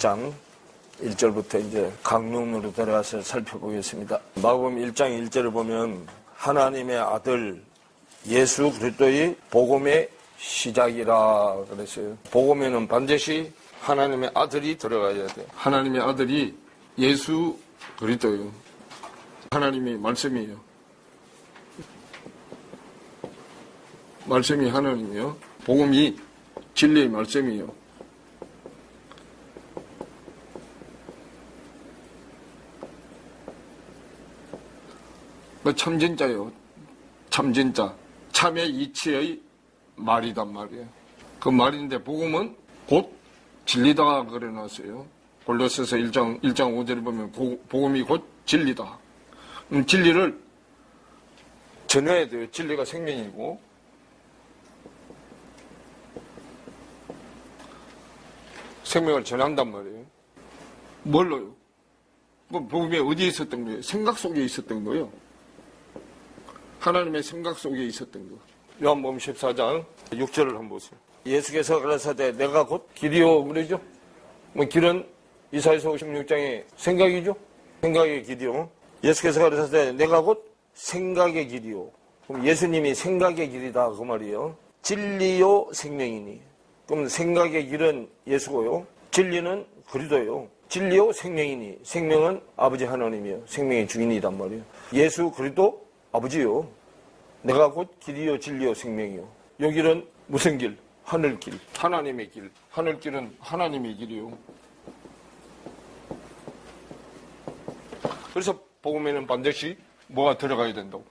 1장 1절부터 이제 강론으로 들어가서 살펴보겠습니다. 마가복음 1장 1절을 보면 하나님의 아들 예수 그리스도의 복음의 시작이라 그랬어요. 복음에는 반드시 하나님의 아들이 들어가야 돼. 하나님의 아들이 예수 그리스도예요. 하나님의 말씀이에요. 말씀이 하나님이요. 복음이 진리의 말씀이요. 참진자요. 참진자. 참의 이치의 말이단 말이에요. 그 말인데 복음은 곧 진리다 그래놨어요. 골로새서 1장 5절에 보면 복음이 곧 진리다. 진리를 전해야 돼요. 진리가 생명이고. 생명을 전한단 말이에요. 뭘로요? 복음이 어디에 있었던 거예요? 생각 속에 있었던 거예요. 하나님의 생각 속에 있었던 거. 요한복음 14장 6절을 한번 보세요. 예수께서 가라사대 내가 곧 길이요 그러죠. 길은 이사야서 56장의 생각이죠. 생각의 길이요. 예수께서 가라사대 내가 곧 생각의 길이요. 그럼 예수님이 생각의 길이다 그 말이에요. 진리요 생명이니. 그럼 생각의 길은 예수고요. 진리는 그리스도요. 진리요 생명이니. 생명은 아버지 하나님이요. 생명의 주인이단 말이에요. 예수 그리스도 아버지요. 내가 곧 길이요 진리요 생명이요. 여기는 무슨 길? 하늘길. 하나님의 길. 하늘길은 하나님의 길이요. 그래서 복음에는 반드시 뭐가 들어가야 된다고?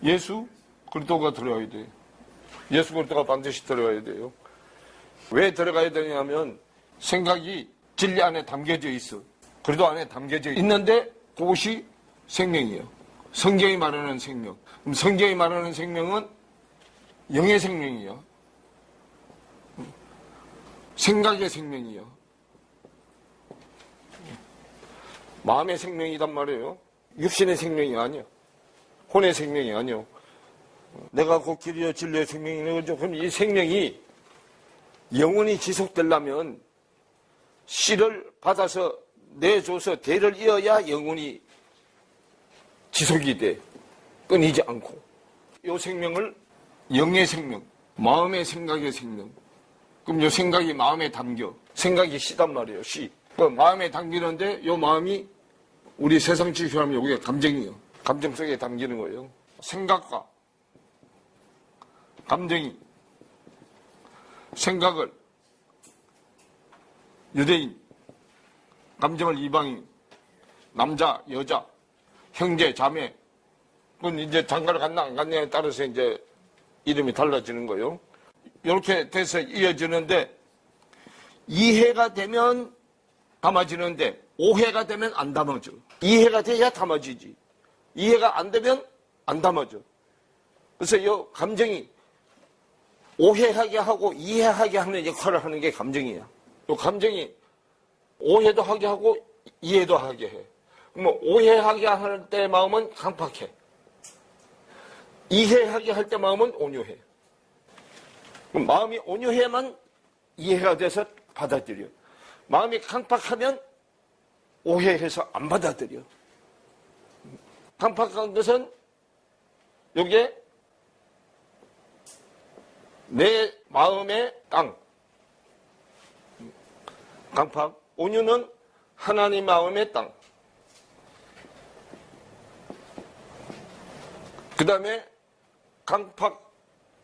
예수 그리스도가 들어가야 돼요. 예수 그리스도가 반드시 들어가야 돼요. 왜 들어가야 되냐면 생각이 진리 안에 담겨져 있어. 그리스도 안에 담겨져 있는데 그것이 생명이에요. 성경이 말하는 생명. 그럼 성경이 말하는 생명은 영의 생명이에요. 생각의 생명이에요. 마음의 생명이란 말이에요. 육신의 생명이 아니야. 혼의 생명이 아니요. 내가 곧 길이요 진리의 생명이네. 그렇죠? 그럼 이 생명이 영원히 지속되려면 씨를 받아서 내줘서 대를 이어야 영원히 지속이 돼. 끊이지 않고. 이 생명을 영의 생명, 마음의 생각의 생명. 그럼 이 생각이 마음에 담겨. 생각이 씨단 말이에요. 씨. 그 마음에 담기는데 이 마음이 우리 세상 지표하면 여기가 감정이에요. 감정 속에 담기는 거예요. 생각과 감정이 생각을 유대인, 감정을 이방인, 남자, 여자, 형제, 자매, 그건 이제 장가를 갔나 안 갔냐에 따라서 이제 이름이 달라지는 거예요. 이렇게 돼서 이어지는데 이해가 되면 담아지는데 오해가 되면 안 담아져. 이해가 돼야 담아지지. 이해가 안 되면 안 담아져. 그래서 이 감정이 오해하게 하고 이해하게 하는 역할을 하는 게 감정이야. 이 감정이 오해도 하게 하고 이해도 하게 해. 뭐 오해하게 할 때 마음은 강팍해. 이해하게 할 때 마음은 온유해. 마음이 온유해야만 이해가 돼서 받아들여. 마음이 강팍하면 오해해서 안 받아들여. 강팍한 것은 이게 내 마음의 땅. 강팍. 온유는 하나님 마음의 땅. 그 다음에 강팍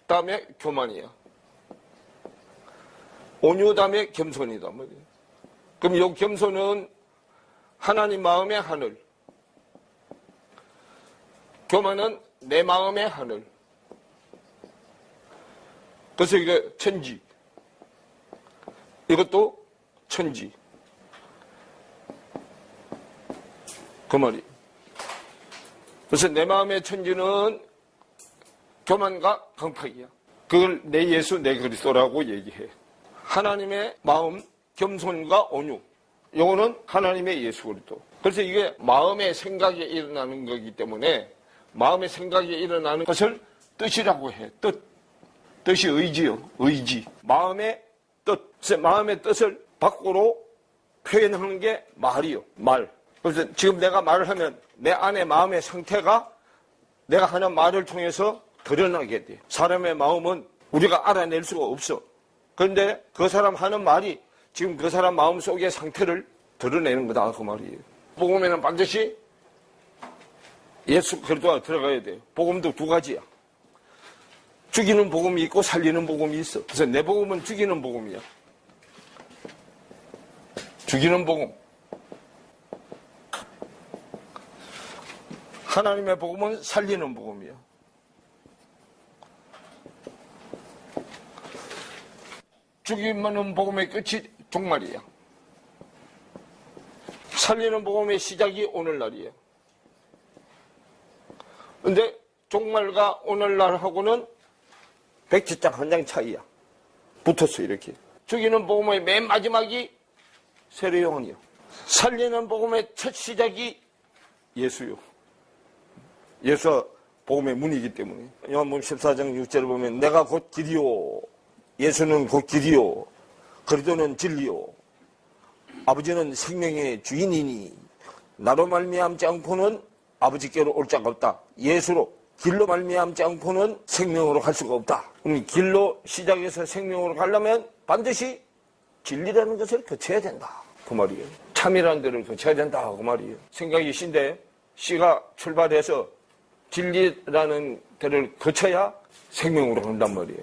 다음에 교만이야. 온유 다음에 겸손이다. 그럼 이 겸손은 하나님 마음의 하늘. 교만은 내 마음의 하늘. 그래서 이게 천지. 이것도 천지. 그 말이. 그래서 내 마음의 천지는 교만과 강팍이야. 그걸 내 예수, 내 그리스도라고 얘기해. 하나님의 마음, 겸손과 온유. 요거는 하나님의 예수 그리스도. 그래서 이게 마음의 생각에 일어나는 거기 때문에 마음의 생각에 일어나는 것을 뜻이라고 해. 뜻. 뜻이 의지요. 의지. 마음의 뜻. 그래서 마음의 뜻을 밖으로 표현하는 게 말이요. 말. 그래서 지금 내가 말을 하면 내 안의 마음의 상태가 내가 하는 말을 통해서 드러나게 돼. 사람의 마음은 우리가 알아낼 수가 없어. 그런데 그 사람 하는 말이 지금 그 사람 마음 속의 상태를 드러내는 거다 그 말이에요. 복음에는 반드시 예수 그리스도가 들어가야 돼요. 복음도 두 가지야. 죽이는 복음이 있고 살리는 복음이 있어. 그래서 내 복음은 죽이는 복음이야. 죽이는 복음. 하나님의 복음은 살리는 복음이야. 죽이는 복음의 끝이 종말이야. 살리는 복음의 시작이 오늘날이에요. 근데 종말과 오늘날하고는 백지장 한 장 차이야. 붙었어 이렇게. 죽이는 복음의 맨 마지막이 세례 요한이요. 살리는 복음의 첫 시작이 예수요. 예수가 복음의 문이기 때문에. 요한복음 14장 6절을 보면 내가 곧 길이요. 예수는 곧 길이요. 그리스도는 진리요. 아버지는 생명의 주인이니 나로 말미암지 않고는 아버지께로 올 자가 없다. 예수로 길로 말미암지 않고는 생명으로 갈 수가 없다. 그럼 길로 시작해서 생명으로 가려면 반드시 진리라는 것을 거쳐야 된다. 그 말이에요. 참이라는 데를 거쳐야 된다. 그 말이에요. 생각이 신데 씨가 출발해서 진리라는 데를 거쳐야 생명으로 간단 말이에요.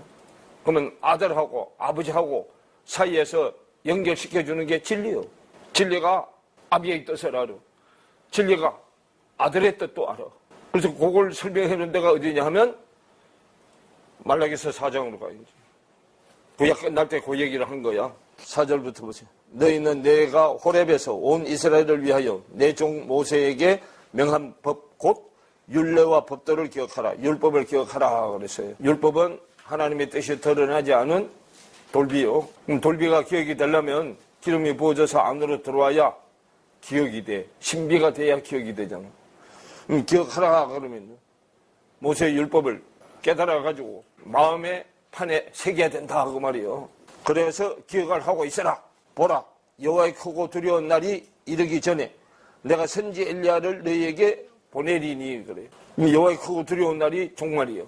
그러면 아들하고 아버지하고 사이에서 연결시켜주는 게 진리요. 진리가 아비의 뜻을 알아. 진리가 아들의 뜻도 알아. 그래서 그걸 설명해놓은 데가 어디냐 하면 말라기서 4장으로 가야지. 구약 끝날 때 그 얘기를 한 거야. 4절부터 보세요. 너희는 내가 호렙에서 온 이스라엘을 위하여 내 종 모세에게 명한 법 곧 율례와 법도를 기억하라. 율법을 기억하라 그랬어요. 율법은 하나님의 뜻이 드러나지 않은 돌비요. 돌비가 기억이 되려면 기름이 부어져서 안으로 들어와야 기억이 돼. 신비가 돼야 기억이 되잖아. 기억하라 그러면 모세의 율법을 깨달아가지고 마음의 판에 새겨야 된다 그 말이에요. 그래서 기억을 하고 있어라. 보라, 여호와의 크고 두려운 날이 이르기 전에 내가 선지 엘리야를 너희에게 보내리니 그래요. 여호와의 크고 두려운 날이 종말이에요.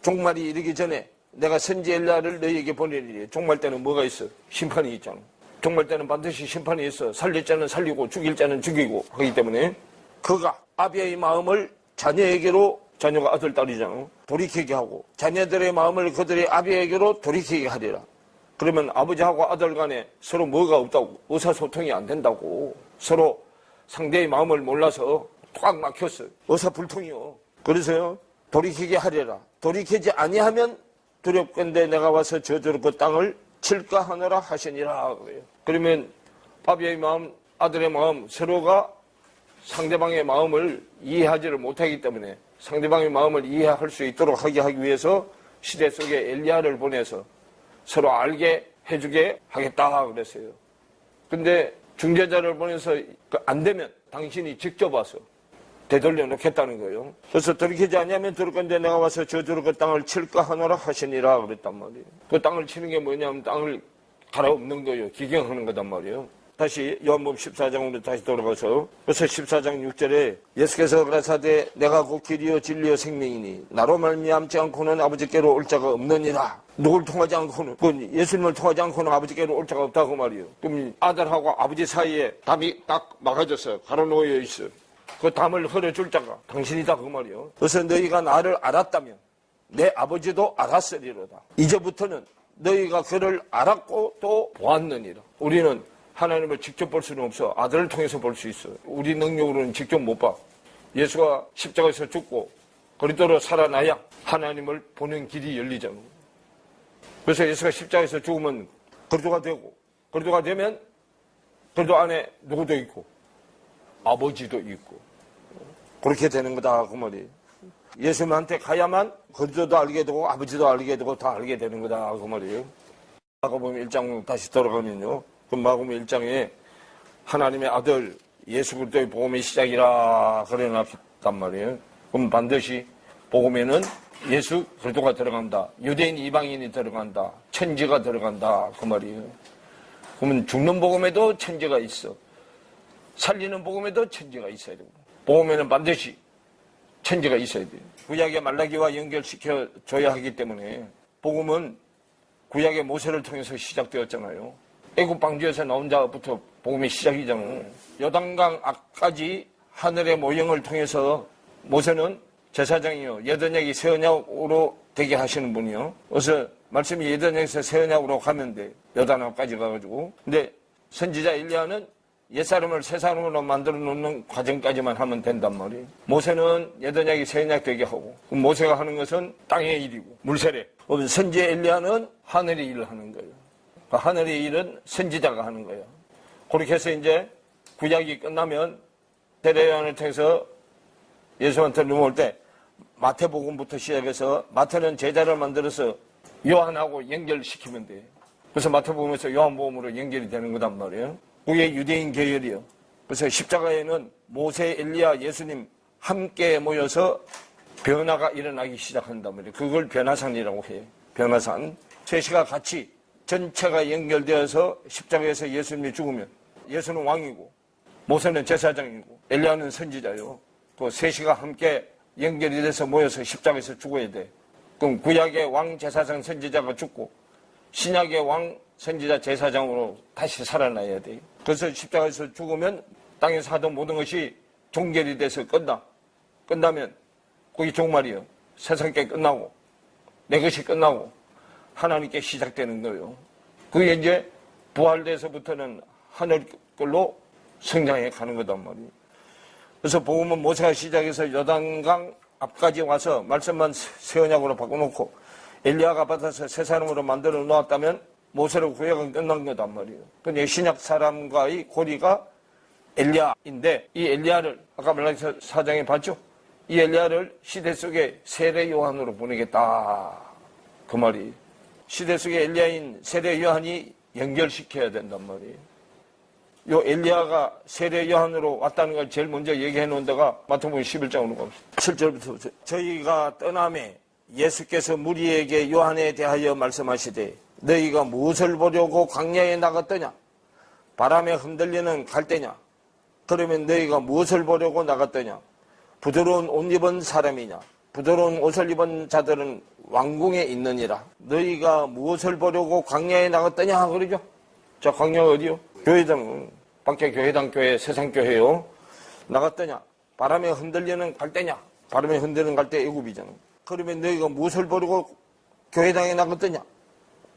종말이 이르기 전에 내가 선지 엘리야를 너희에게 보내리니. 종말 때는 뭐가 있어? 심판이 있잖아. 종말 때는 반드시 심판이 있어. 살릴 자는 살리고 죽일 자는 죽이고 하기 때문에 그가 아비의 마음을 자녀에게로, 자녀가 아들 딸이잖아, 돌이키게 하고 자녀들의 마음을 그들의 아비에게로 돌이키게 하리라. 그러면 아버지하고 아들 간에 서로 뭐가 없다고? 의사소통이 안 된다고. 서로 상대의 마음을 몰라서 꽉 막혔어. 의사불통이요. 그래서요, 돌이키게 하리라. 돌이키지 아니하면 두렵건대 내가 와서 저주로 그 땅을 칠까 하노라 하시니라. 그러면 아비의 마음, 아들의 마음 서로가 상대방의 마음을 이해하지를 못하기 때문에 상대방의 마음을 이해할 수 있도록 하게 하기 위해서 시대 속에 엘리야를 보내서 서로 알게 해주게 하겠다 그랬어요. 근데 중재자를 보내서 안 되면 당신이 직접 와서 되돌려 놓겠다는 거예요. 그래서 돌이키지 않으면 들을 건데 내가 와서 저주로 그 땅을 칠까 하노라 하시니라 그랬단 말이에요. 그 땅을 치는 게 뭐냐면 땅을 갈아엎는 거예요. 기경하는 거단 말이에요. 다시 요한복음 14장으로 다시 돌아가서 그래서 14장 6절에 예수께서 가라사대 내가 곧 길이요 진리요 생명이니 나로 말미암지 않고는 아버지께로 올 자가 없느니라. 누굴 통하지 않고는, 예수님을 통하지 않고는 아버지께로 올 자가 없다고 말이에요. 그럼 아들하고 아버지 사이에 담이 딱 막아졌어요. 가로놓여 있어요. 그 담을 흘려줄 자가 당신이다 그 말이에요. 그래서 너희가 나를 알았다면 내 아버지도 알았으리로다. 이제부터는 너희가 그를 알았고 또 보았느니라. 우리는 하나님을 직접 볼 수는 없어. 아들을 통해서 볼 수 있어. 우리 능력으로는 직접 못 봐. 예수가 십자가에서 죽고 그리스도로 살아나야 하나님을 보는 길이 열리잖아. 그래서 예수가 십자가에서 죽으면 그리스도가 되고, 그리스도가 되면 그리스도 안에 누구도 있고 아버지도 있고 그렇게 되는 거다 그 말이에요. 예수님한테 가야만 그리스도도 알게 되고 아버지도 알게 되고 다 알게 되는 거다 그 말이에요. 마가복음 1장 다시 돌아가면요, 그 마가복음 1장에 하나님의 아들 예수 그리스도의 복음의 시작이라 그래놨단 말이에요. 그럼 반드시 복음에는 예수 그리스도가 들어간다. 유대인 이방인이 들어간다. 천지가 들어간다 그 말이에요. 그러면 죽는 복음에도 천재가 있어. 살리는 복음에도 천재가 있어야 되고, 복음에는 반드시 천재가 있어야 돼요. 구약의 말라기와 연결시켜 줘야 하기 때문에 복음은 구약의 모세를 통해서 시작되었잖아요. 애굽 방주에서 나온 자부터 복음의 시작이잖아요. 요단강 앞까지 하늘의 모형을 통해서 모세는 제사장이요, 예언약이 새 언약으로 되게 하시는 분이요. 그래서 말씀이 예언약에서 새 언약으로 가면 돼. 요단 앞까지 가가지고. 근데 선지자 엘리야는 옛사람을 새사람으로 만들어 놓는 과정까지만 하면 된단 말이에요. 모세는 예언약이 새 언약 되게 하고, 모세가 하는 것은 땅의 일이고 물세례. 선지자 엘리야는 하늘의 일을 하는 거예요. 하늘의 일은 선지자가 하는 거예요. 그렇게 해서 이제 구약이 끝나면 세례 요한을 통해서 예수한테 넘어올 때 마태복음부터 시작해서, 마태는 제자를 만들어서 요한하고 연결시키면 돼요. 그래서 마태복음에서 요한복음으로 연결이 되는 거단 말이에요. 그게 유대인 계열이요. 그래서 십자가에는 모세, 엘리야, 예수님 함께 모여서 변화가 일어나기 시작한단 말이에요. 그걸 변화산이라고 해요. 변화산. 셋이가 같이 전체가 연결되어서 십자가에서 예수님이 죽으면 예수는 왕이고 모세는 제사장이고 엘리야는 선지자요. 그 셋이가 함께 연결이 돼서 모여서 십자가에서 죽어야 돼. 그럼 구약의 왕, 제사장, 선지자가 죽고 신약의 왕, 선지자, 제사장으로 다시 살아나야 돼. 그래서 십자가에서 죽으면 땅에서 하던 모든 것이 종결이 돼서 끝나면 그게 종말이요. 세상 게 끝나고 내 것이 끝나고 하나님께 시작되는 거예요. 그게 이제 부활돼서부터는 하늘 걸로 성장해 가는 거단 말이에요. 그래서 복음은 모세가 시작해서 요단강 앞까지 와서 말씀만 새 언약으로 바꿔놓고 엘리야가 받아서 새 사람으로 만들어 놓았다면 모세로 구약은 끝난 거단 말이에요. 근데 신약 사람과의 고리가 엘리야인데, 이 엘리야를 아까 말라기 4장에 봤죠? 이 엘리야를 시대 속에 세례 요한으로 보내겠다, 그 말이. 시대 속에 엘리야인 세례 요한이 연결시켜야 된단 말이에요. 요 엘리야가 세례 요한으로 왔다는 걸 제일 먼저 얘기해 놓은 데가 마태복음 11장으로 갑시다. 7절부터. 저희가 떠남에 예수께서 무리에게 요한에 대하여 말씀하시되 너희가 무엇을 보려고 광야에 나갔더냐? 바람에 흔들리는 갈대냐? 그러면 너희가 무엇을 보려고 나갔더냐? 부드러운 옷 입은 사람이냐? 부드러운 옷을 입은 자들은 왕궁에 있느니라. 너희가 무엇을 보려고 광야에 나갔더냐? 그러죠? 자, 광야가 어디요? 교회당, 밖에 교회당 교회, 세상 교회요. 나갔더냐? 바람에 흔들리는 갈대냐? 바람에 흔들리는 갈대 애굽이잖아. 그러면 너희가 무엇을 보려고 교회당에 나갔더냐?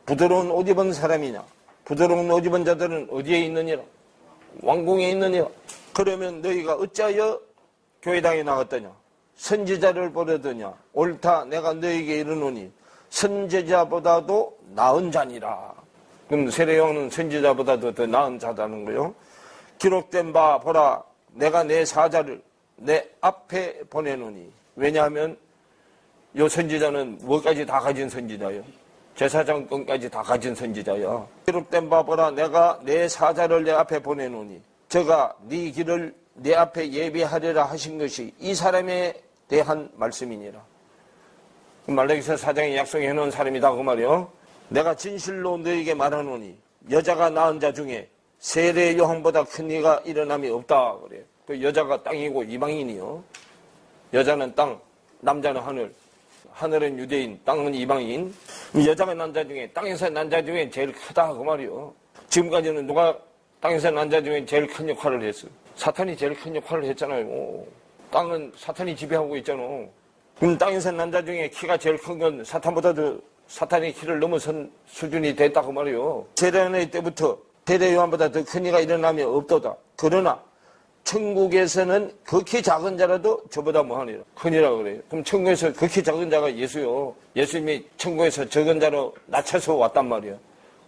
부드러운 옷 입은 사람이냐? 부드러운 옷 입은 자들은 어디에 있느니라? 왕궁에 있느니라. 그러면 너희가 어찌하여 교회당에 나갔더냐? 선지자를 보려더냐? 옳다, 내가 너희에게 이르노니 선지자보다도 나은 자니라. 그럼 세례 요한은 선지자보다도 더 나은 자다는 거요. 기록된 바 보라, 내가 내 사자를 내 앞에 보내노니. 왜냐하면 요 선지자는 뭐까지 다 가진 선지자예요. 제사장권까지 다 가진 선지자야. 기록된 바 보라, 내가 내 사자를 내 앞에 보내노니 저가 네 길을 내 앞에 예비하리라 하신 것이 이 사람에 대한 말씀이니라. 말라기서 4장에 약속해 놓은 사람이다 그 말이요. 내가 진실로 너에게 말하노니 여자가 낳은 자 중에 세례 요한보다 큰 이가 일어남이 없다 그래요. 그 여자가 땅이고 이방인이요. 여자는 땅, 남자는 하늘. 하늘은 유대인, 땅은 이방인. 여자가 난 자 중에, 땅에서 난 자 중에 제일 크다 그 말이요. 지금까지는 누가 땅에서 난 자 중에 제일 큰 역할을 했어? 사탄이 제일 큰 역할을 했잖아요. 땅은 사탄이 지배하고 있잖아. 그럼 땅에서 난 자 중에 키가 제일 큰 건 사탄보다도 사탄의 키를 넘어선 수준이 됐다 그 말이요. 세례요한의 때부터 세례 요한보다 더 큰 이가 일어나면 없도다. 그러나 천국에서는 극히 작은 자라도 저보다 뭐하니라 큰이라 그래요. 그럼 천국에서 극히 작은 자가 예수요. 예수님이 천국에서 적은 자로 낮춰서 왔단 말이에요.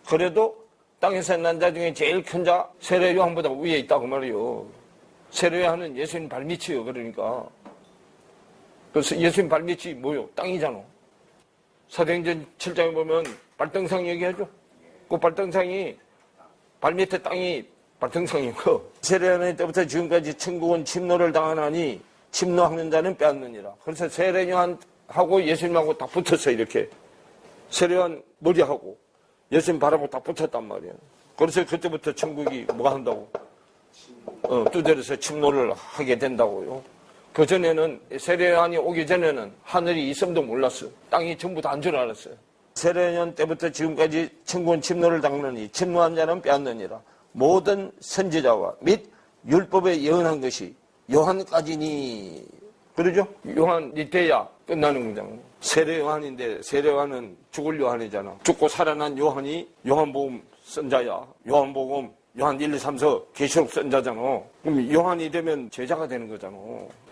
그래도 땅에서 난 자 중에 제일 큰 자 세례 요한보다 위에 있다고 말이에요. 세례 요한은 예수님 발밑이요. 그러니까 그래서 예수님 발밑이 뭐요? 땅이잖아. 사도행전 7장에 보면 발등상 얘기하죠. 그 발등상이 발밑에 땅이 발등상이고 세례 요한 때부터 지금까지 천국은 침노를 당하나니 침노하는 자는 빼앗느니라. 그래서 세례 요한하고 예수님하고 딱 붙었어. 이렇게 세례 요한 머리하고 예수님 발하고 딱 붙었단 말이에요. 그래서 그때부터 천국이 뭐 한다고? 두드려서 침노를 하게 된다고요. 그 전에는 세례요한이 오기 전에는 하늘이 있음도 몰랐어. 땅이 전부 다 안 줄 알았어요. 세례요한 때부터 지금까지 천국은 침노를 당하느니 침노한 자는 빼앗느니라. 모든 선지자와 및 율법에 예언한 것이 요한까지니. 그러죠? 요한이 돼야 끝나는 거잖아. 세례요한인데 세례요한은 죽을 요한이잖아. 죽고 살아난 요한이 요한복음 선자야. 요한복음 요한 1, 2, 3, 4 계시록 선자잖아. 그럼 요한이 되면 제자가 되는 거잖아.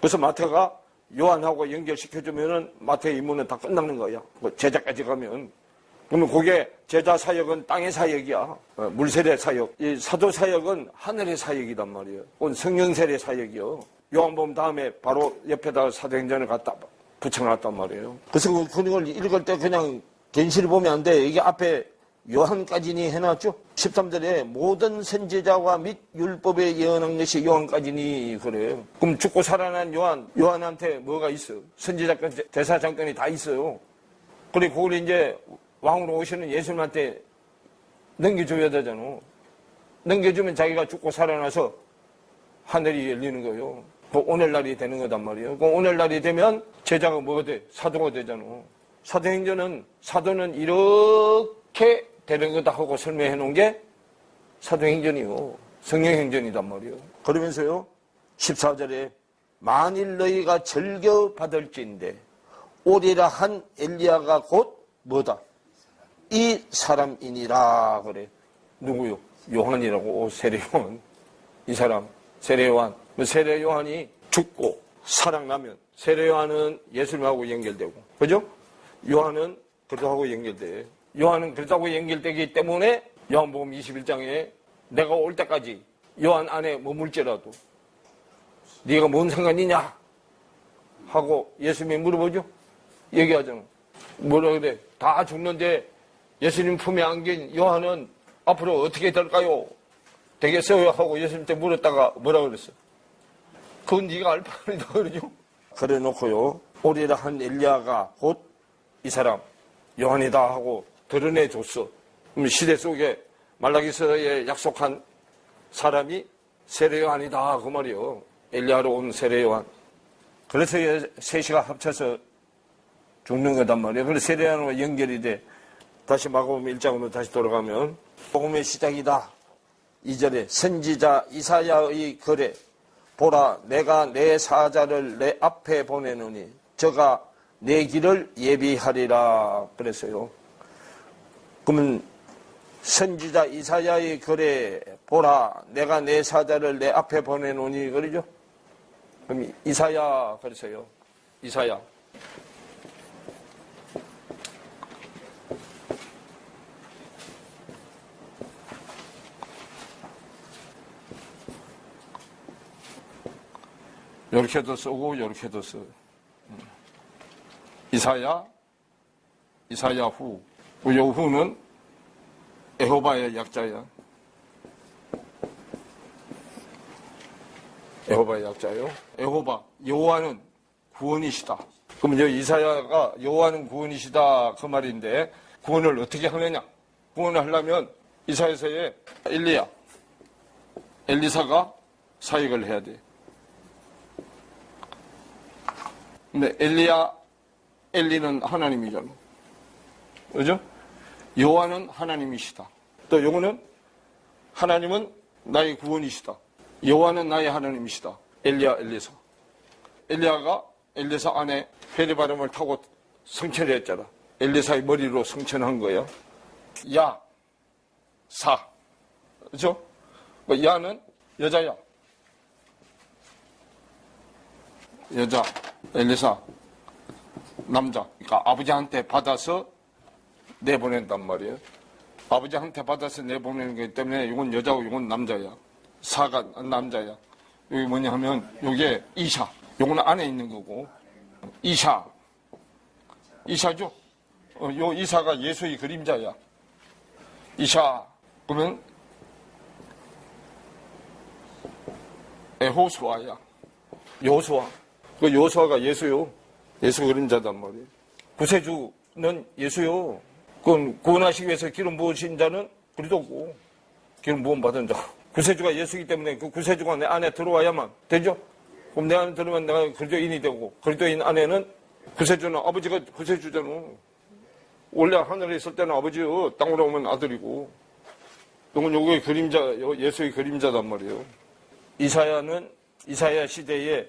그래서 마태가 요한하고 연결시켜주면은 마태의 임무는 다 끝나는 거야. 제자까지 가면. 그러면 그게 제자 사역은 땅의 사역이야. 물세례 사역. 이 사도 사역은 하늘의 사역이단 말이에요. 온 성령 세례 사역이요. 요한복음 다음에 바로 옆에다가 사도행전을 갖다 붙여놨단 말이에요. 그래서 그걸 읽을 때 그냥 괜시리 보면 안 돼. 이게 앞에 요한까지니 해놨죠. 13절에 모든 선지자와 및 율법에 예언한 것이 요한까지니 그래요. 그럼 죽고 살아난 요한한테 뭐가 있어? 선지자권, 대사장권이 다 있어요. 그리고 그걸 이제 왕으로 오시는 예수님한테 넘겨줘야 되잖아. 넘겨주면 자기가 죽고 살아나서 하늘이 열리는 거예요. 그 오늘날이 되는 거단 말이에요. 그 오늘날이 되면 제자가 뭐가 돼? 사도가 되잖아. 사도는 이렇게 되는 거다 하고 설명해 놓은 게 사도행전이요. 성령행전이단 말이에요. 그러면서요, 14절에 만일 너희가 즐겨 받을지인데 오리라 한 엘리야가 곧 뭐다? 이 사람이니라 그래. 누구요? 요한이라고. 세례요한. 이 사람 세례요한. 세례요한이 죽고 살아나면 세례요한은 예수님하고 연결되고, 그죠? 요한은 그리스도하고 연결돼. 요한은 그리스도하고 연결되기 때문에 요한복음 21장에 내가 올 때까지 요한 안에 머물지라도 네가 뭔 상관이냐 하고 예수님이 물어보죠. 얘기하잖아. 뭐라 그래? 다 죽는데 예수님 품에 안긴 요한은 앞으로 어떻게 될까요? 되겠어요? 하고 예수님한테 물었다가 뭐라 그랬어? 그건 네가 알 바이다 그러죠. 그래 놓고요, 오리라 한 엘리야가 곧 이 사람 요한이다 하고 드러내줬어. 그럼 시대 속에 말라기서에 약속한 사람이 세례요한이다 그 말이요. 엘리야로 온 세례요한. 그래서 셋이가 합쳐서 죽는 거단 말이에요. 그래서 세례요한과 연결이 돼. 다시 마가복음 1장으로 다시 돌아가면 복음의 시작이다. 2절에 선지자 이사야의 글에 보라 내가 내 사자를 내 앞에 보내노니 저가 내 길을 예비하리라 그랬어요. 그러면 선지자 이사야의 글에 보라 내가 내 사자를 내 앞에 보내노니 그러죠. 그럼 이사야 그랬어요. 이사야. 이렇게도 쓰고 이렇게도 써. 이사야 후. 요 후는 에호바의 약자야. 에호바의 약자요. 에호바, 여호와는 구원이시다. 그럼 여 이사야가 여호와는 구원이시다 그 말인데 구원을 어떻게 하느냐? 구원을 하려면 이사야서에 엘리야, 엘리사가 사역을 해야 돼. 근데 엘리는 하나님이잖아. 그죠? 여호와는 하나님이시다. 또 요거는 하나님은 나의 구원이시다. 여호와는 나의 하나님이시다. 엘리야, 엘리사. 엘리야가 엘리사 안에 회리바람을 타고 성천을 했잖아. 엘리사의 머리로 성천한 거예요. 야, 사. 그죠? 야는 여자야. 여자, 엘리사, 남자. 그러니까 아버지한테 받아서 내보낸단 말이에요. 아버지한테 받아서 내보내는 거기 때문에 이건 여자고 이건 남자야. 사가 남자야. 여기 뭐냐 하면 요게 이샤. 요거는 안에 있는 거고. 이샤죠? 요 이사가 예수의 그림자야. 이샤. 그러면 에호수아야. 요수아. 그 요수아가 예수요. 예수 그림자단 말이에요. 구세주는 예수요. 그건 구원하시기 위해서 기름 부으신 자는 그리스도고. 기름 부음 받은 자. 구세주가 예수이기 때문에 그 구세주가 내 안에 들어와야만 되죠. 그럼 내 안에 들어오면 내가 그리스도인이 되고, 그리스도인 안에는 구세주는 아버지가 구세주잖아. 원래 하늘에 있을 때는 아버지요, 땅으로 오면 아들이고, 너는 요게 그림자, 예수의 그림자단 말이에요. 이사야 시대에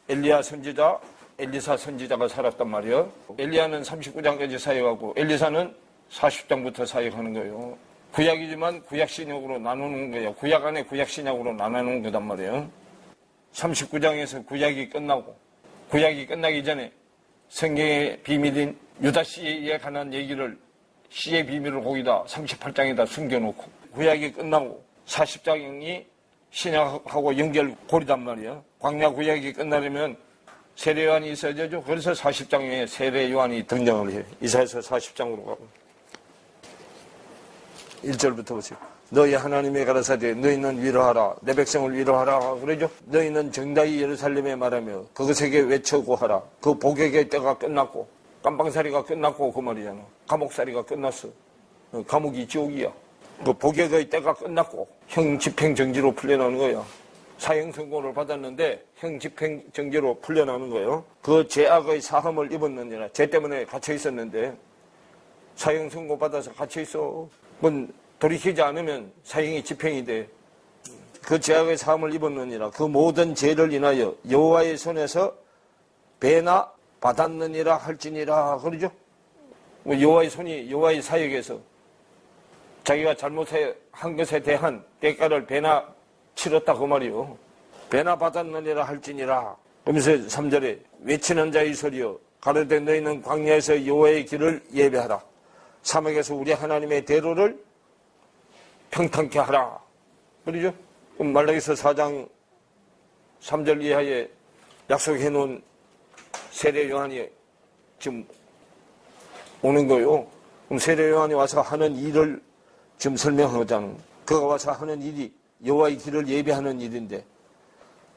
엘리야 선지자, 엘리사 선지자가 살았단 말이에요. 엘리야는 39장까지 사역하고 엘리사는 40장부터 사역하는 거예요. 구약이지만 구약 신약으로 나누는 거예요. 구약 안에 구약 신약으로 나누는 거단 말이에요. 39장에서 구약이 끝나고, 구약이 끝나기 전에 성경의 비밀인 유다 씨에 관한 얘기를, 씨의 비밀을 거기다 38장에다 숨겨놓고, 구약이 끝나고 40장이 신약하고 연결고리단 말이에요. 광야 구약이 끝나려면 세례 요한이 있어야 되죠. 그래서 40장에 세례 요한이 등장을 해요. 이사야서 40장으로 가고. 1절부터 보세요. 너희 하나님의 가라사대 너희는 위로하라, 내 백성을 위로하라 그러죠. 너희는 정다이 예루살렘에 말하며 그것에게 외쳐고 하라. 그 복역의 때가 끝났고 깜방살이가 끝났고 그 말이잖아. 감옥살이가 끝났어. 감옥이 지옥이야. 그 복역의 때가 끝났고 형 집행정지로 풀려나는 거야. 사형 선고를 받았는데 형 집행정지로 풀려나는 거예요. 그 죄악의 사함을 입었느니라. 죄 때문에 갇혀 있었는데 사형 선고 받아서 갇혀 있어. 뭔 돌이키지 않으면 사형이 집행이 돼. 그 죄악의 사함을 입었느니라. 그 모든 죄를 인하여 여호와의 손에서 배나 받았느니라 할지니라 그러죠. 여호와의 손이 여호와의 사역에서 자기가 잘못한 것에 대한 대가를 배나 치렀다 그 말이요. 배나 받았느니라 할지니라. 그러면서 3절에 외치는 자의 소리여 가로되 너희는 광야에서 여호와의 길을 예배하라. 사막에서 우리 하나님의 대로를 평탄케 하라. 그러죠? 그럼 말라기서 4장 3절 이하에 약속해 놓은 세례 요한이 지금 오는 거요. 그럼 세례 요한이 와서 하는 일을 지금 설명한 거잖아요. 그가 와서 하는 일이 여호와의 길을 예배하는 일인데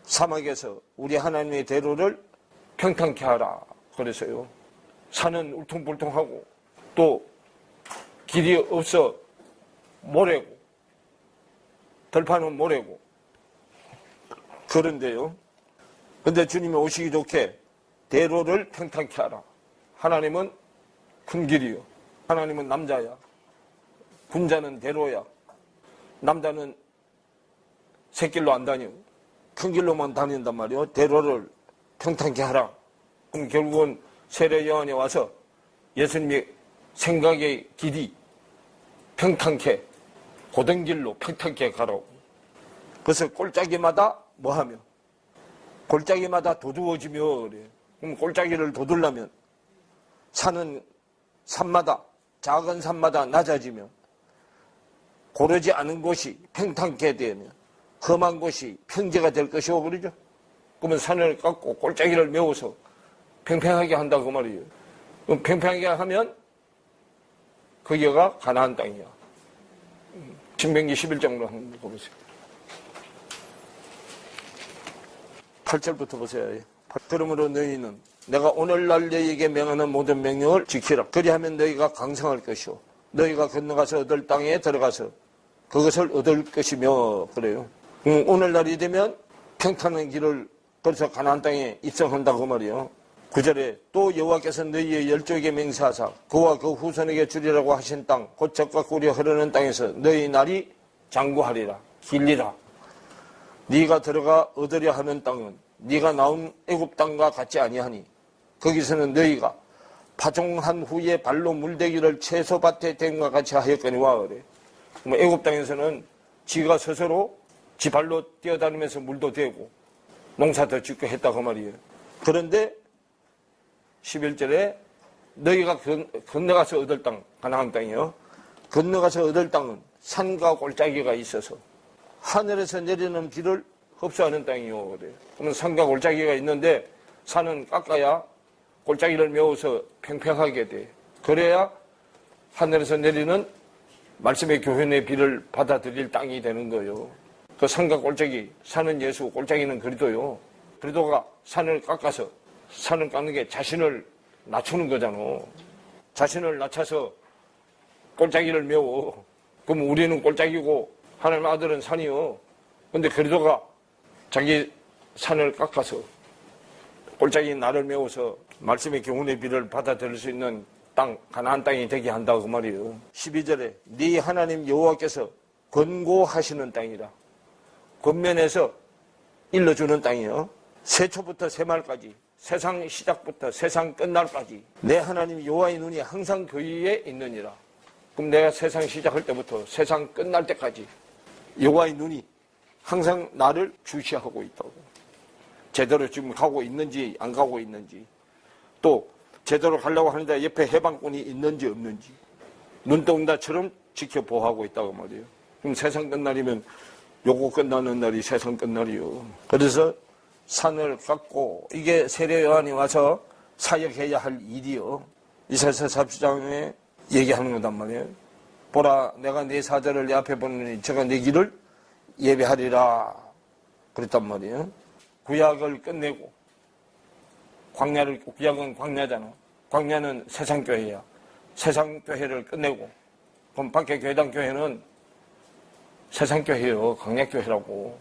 사막에서 우리 하나님의 대로를 평탄케 하라. 그래서요. 산은 울퉁불퉁하고 또 길이 없어 모래고 들판은 모래고 그런데요. 근데 주님이 오시기 좋게 대로를 평탄케 하라. 하나님은 큰 길이요. 하나님은 남자야. 군자는 대로야. 남자는 새길로 안 다녀. 큰 길로만 다닌단 말이요. 대로를 평탄케 하라. 그럼 결국은 세례 요한이 와서 예수님의 생각의 길이 평탄케, 고된 길로 평탄케 가라고. 그래서 골짜기마다 뭐 하며? 골짜기마다 도두어지며 그래. 그럼 골짜기를 도두려면 산마다, 작은 산마다 낮아지며 고르지 않은 곳이 평탄케 되며 험한 곳이 평지가 될 것이오 그러죠. 그러면 산을 깎고 골짜기를 메워서 평평하게 한다고 말이에요. 그럼 평평하게 하면 거기가 가나안 땅이야. 신명기 11장으로 한번 보세요. 8절부터 보세요. 그러므로 너희는 내가 오늘날 너희에게 명하는 모든 명령을 지키라. 그리하면 너희가 강성할 것이요 너희가 건너가서 얻을 땅에 들어가서 그것을 얻을 것이며 그래요. 오늘날이 되면 평탄한 길을 그래서 가나안 땅에 입성한다고 말이요. 9절에 또 여호와께서 너희의 열조에게 맹세하사 그와 그 후손에게 주리라고 하신 땅 곧 젖과 꿀이 흐르는 땅에서 너희 날이 장구하리라. 길리라. 네가 들어가 얻으려 하는 땅은 네가 나온 애굽 땅과 같지 아니하니 거기서는 너희가 파종한 후에 발로 물대기를 채소밭에 댐과 같이 하였거니와 그래. 애굽 땅에서는 지가 스스로 지 발로 뛰어다니면서 물도 대고 농사도 짓고 했다고 말이에요. 그런데 11절에 너희가 건너가서 얻을 땅, 가나안 땅이요. 건너가서 얻을 땅은 산과 골짜기가 있어서 하늘에서 내리는 비를 흡수하는 땅이요. 그래. 그러면 산과 골짜기가 있는데 산은 깎아야 골짜기를 메워서 평평하게 돼. 그래야 하늘에서 내리는 말씀의 교훈의 비를 받아들일 땅이 되는 거예요. 그 산과 골짜기, 산은 예수, 골짜기는 그리도요. 그리도가 산을 깎아서 산을 깎는 게 자신을 낮추는 거잖아. 자신을 낮춰서 골짜기를 메워. 그럼 우리는 골짜기고 하나님 아들은 산이요. 근데 그리도가 자기 산을 깎아서 골짜기 나를 메워서 말씀의 경운의 비를 받아들일 수 있는 땅, 가나안 땅이 되게 한다고 그 말이에요. 12절에 네 하나님 여호와께서 권고하시는 땅이라. 권면에서 일러주는 땅이요. 세초부터 세말까지, 세상 시작부터 세상 끝날까지 내 하나님 여호와의 눈이 항상 그 위에 있느니라. 그럼 내가 세상 시작할 때부터 세상 끝날 때까지 여호와의 눈이 항상 나를 주시하고 있다고. 제대로 지금 가고 있는지 안 가고 있는지, 또 제대로 가려고 하는데 옆에 해방꾼이 있는지 없는지 눈동자처럼 지켜보호하고 있다고 말이에요. 그럼 세상 끝날이면 요거 끝나는 날이 세상 끝날이요. 그래서 산을 깎고, 이게 세례 요한이 와서 사역해야 할 일이요. 이사야서 40장에 얘기하는 거단 말이에요. 보라, 내가 네 사자를 내 앞에 보내니 저가 네 길을 예배하리라 그랬단 말이에요. 구약을 끝내고 구약은 광야잖아. 광야는 세상교회야. 세상교회를 끝내고, 그럼 밖에 교회당 교회는 세상교회요. 광야교회라고.